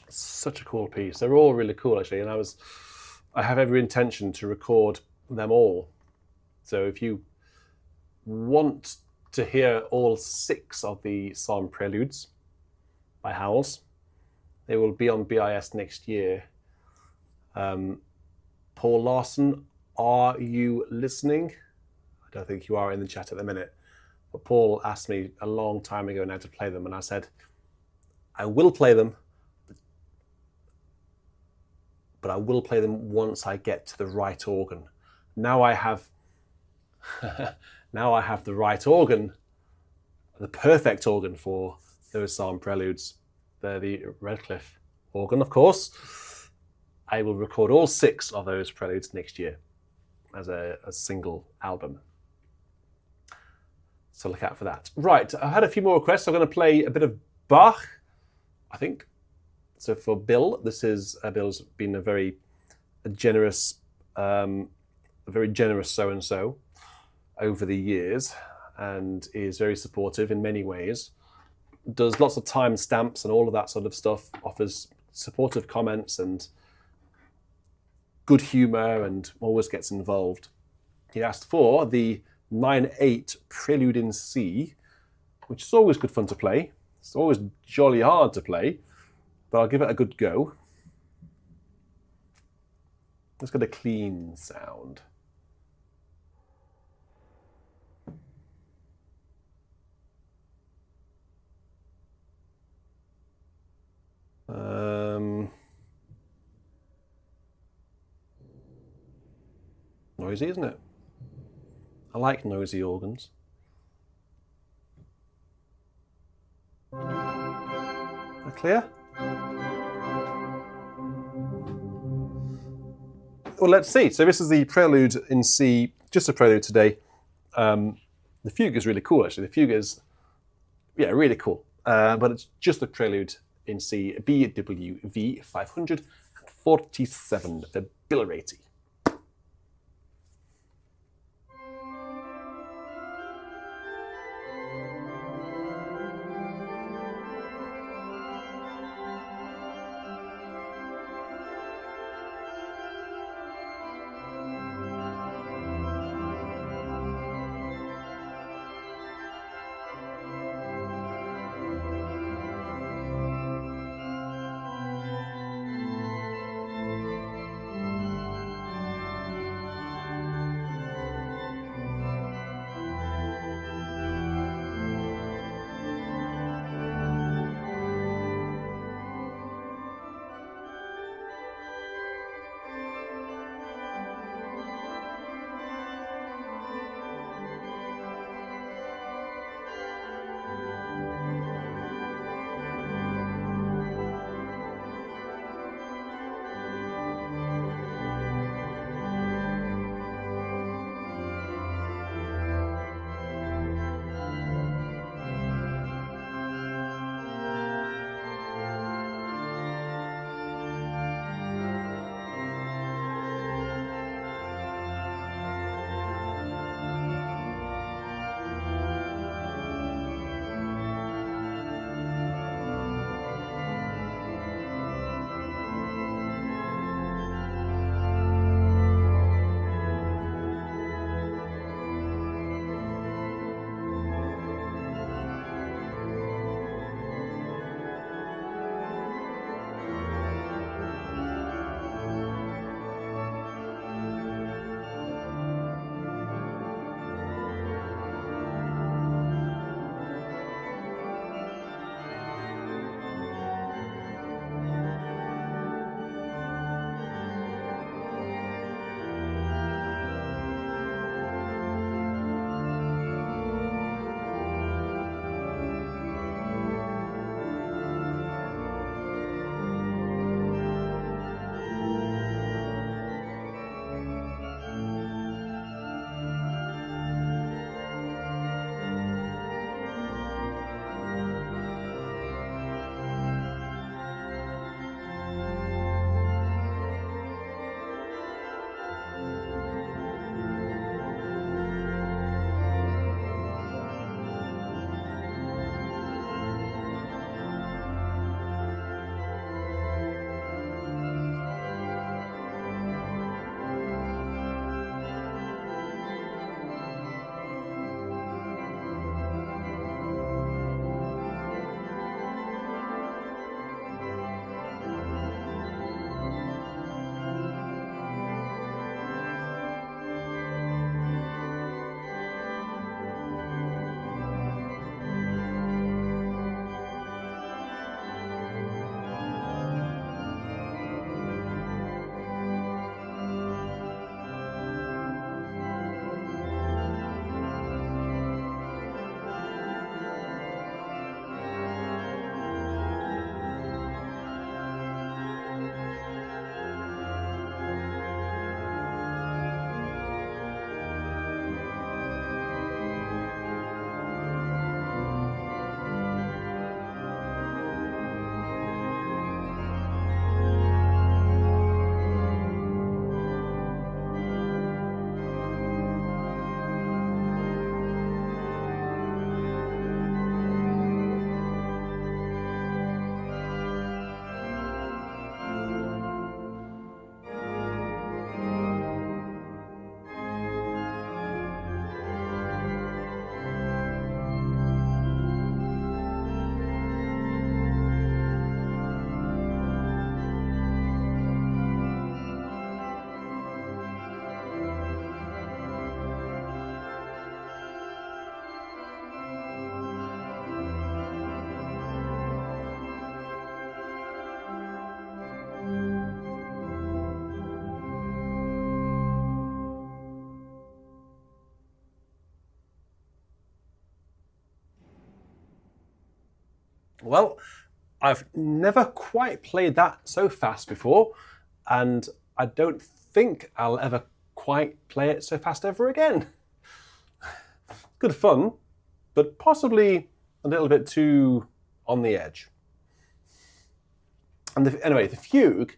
A: Such a cool piece. They're all really cool, actually, and I have every intention to record them all. So if you want to hear all 6 of the Psalm Preludes by Howells, they will be on BIS next year. Paul Larson, are you listening? I don't think you are in the chat at the minute, but Paul asked me a long time ago now to play them, and I said, I will play them, but I will play them once I get to the right organ. Now I have the right organ, the perfect organ for those Psalm Preludes. They're the Redcliffe organ, of course. I will record all 6 of those preludes next year as a single album. So look out for that. Right, I had a few more requests. I'm going to play a bit of Bach, I think. So for Bill, Bill's been a very generous so-and-so over the years, and is very supportive in many ways. Does lots of time stamps and all of that sort of stuff, offers supportive comments and good humour, and always gets involved. He asked for the 9/8 Prelude in C, which is always good fun to play. It's always jolly hard to play, but I'll give it a good go. Let's get a clean sound. Noisy, isn't it? I like noisy organs. Are clear? Well, let's see. So this is the Prelude in C, just a prelude today. The fugue is really cool, actually. The fugue is, really cool. But it's just the Prelude in C, BWV 547, the Billerati. Well, I've never quite played that so fast before, and I don't think I'll ever quite play it so fast ever again. Good fun, but possibly a little bit too on the edge. And anyway, the fugue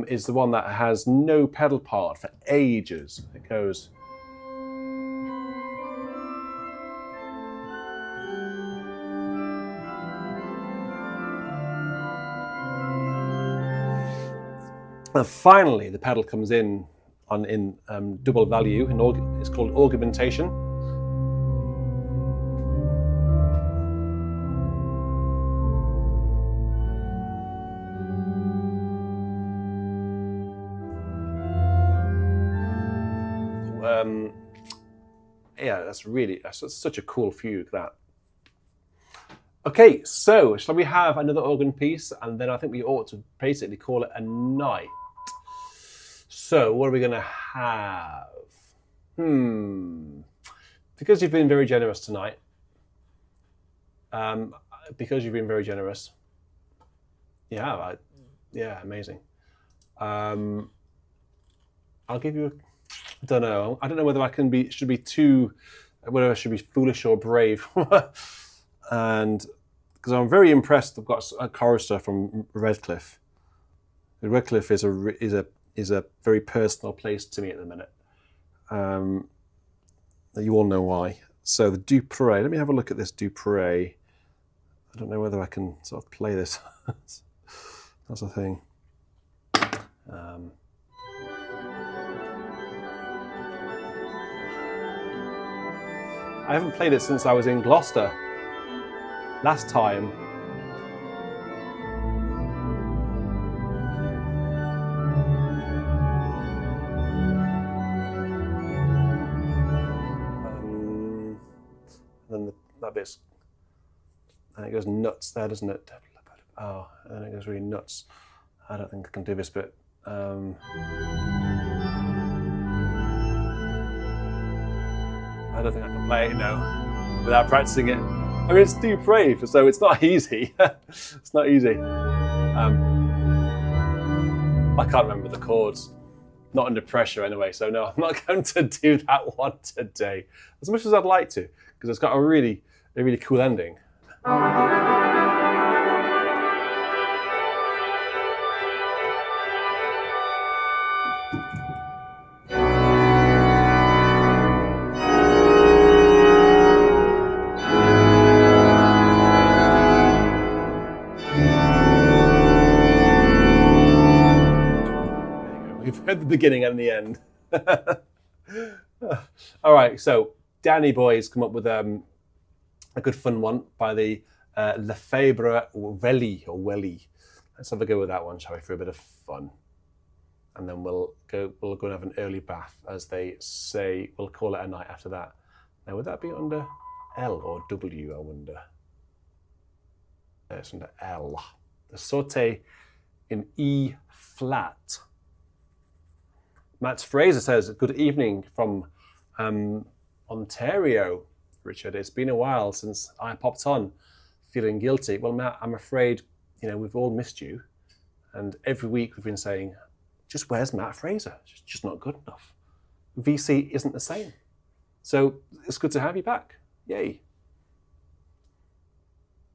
A: is the one that has no pedal part for ages. It goes. And finally, the pedal comes in double value. It's called augmentation. Yeah, that's such a cool fugue, that. Okay, so shall we have another organ piece, and then I think we ought to basically call it a night. So what are we going to have? Because you've been very generous tonight. Because you've been very generous. Yeah, amazing. I'll give you I don't know whether I should be foolish or brave. And because I'm very impressed, I've got a chorister from Redcliffe. Redcliffe is a very personal place to me at the minute. You all know why. So the Dupre, let me have a look at this Dupre. I don't know whether I can sort of play this. That's the thing. I haven't played it since I was in Gloucester last time. And then that bit's, and it goes nuts there, doesn't it? Oh, and then it goes really nuts. I don't think I can do this bit. I don't think I can play it now without practicing it. I mean, it's Dupre, so it's not easy. It's not easy. I can't remember the chords. Not under pressure anyway, so no, I'm not going to do that one today. As much as I'd like to, because it's got a really cool ending. At the beginning and the end. All right, so Danny Boy's come up with a good fun one by the Lefebvre Welly. Let's have a go with that one, shall we, for a bit of fun. And then we'll go and have an early bath, as they say. We'll call it a night after that. Now, would that be under L or W, I wonder? It's under L. The Sauté in E flat. Matt Fraser says, good evening from Ontario, Richard. It's been a while since I popped on, feeling guilty. Well, Matt, I'm afraid, we've all missed you. And every week we've been saying, just where's Matt Fraser? It's just not good enough. VC isn't the same. So it's good to have you back. Yay.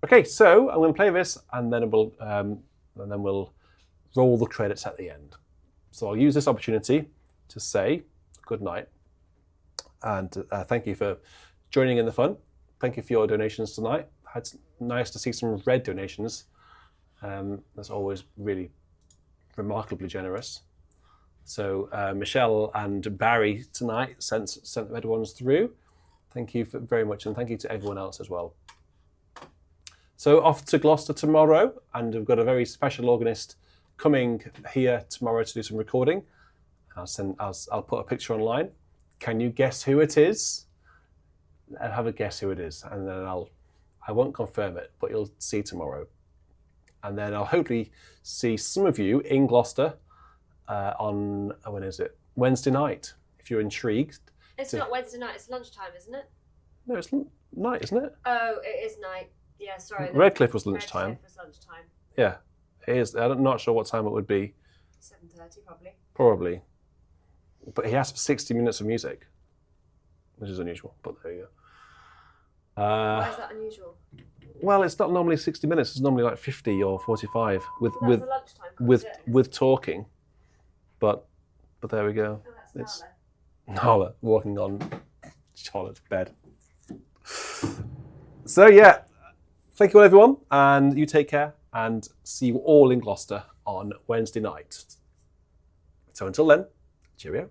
A: Okay, so I'm going to play this, and then we'll roll the credits at the end. So I'll use this opportunity to say good night, and thank you for joining in the fun. Thank you for your donations tonight. It's nice to see some red donations. That's always really remarkably generous. So Michelle and Barry tonight sent the red ones through. Thank you very much, and thank you to everyone else as well. So off to Gloucester tomorrow, and we've got a very special organist coming here tomorrow to do some recording. I'll put a picture online. Can you guess who it is? I'll have a guess who it is, and then I won't confirm it, but you'll see tomorrow. And then I'll hopefully see some of you in Gloucester on, when is it? Wednesday night, if you're intrigued.
C: It's not Wednesday night, it's lunchtime, isn't it?
A: No, it's night, isn't it?
C: Oh, it is night. Yeah, sorry.
A: Redcliffe was lunchtime.
C: Redcliffe was lunchtime.
A: Yeah, it is. I'm not sure what time it would be.
C: 7:30 probably.
A: Probably. But he asked for 60 minutes of music, which is unusual, but there you go.
C: Why is that unusual?
A: Well, it's not normally 60 minutes. It's normally like 50 or 45 with
C: Well, that's a lunchtime
A: with talking. But there we go.
C: Oh, that's
A: It's
C: Nala.
A: Nala walking on Charlotte's bed. So yeah, thank you all everyone, and you take care, and see you all in Gloucester on Wednesday night. So until then, cheerio.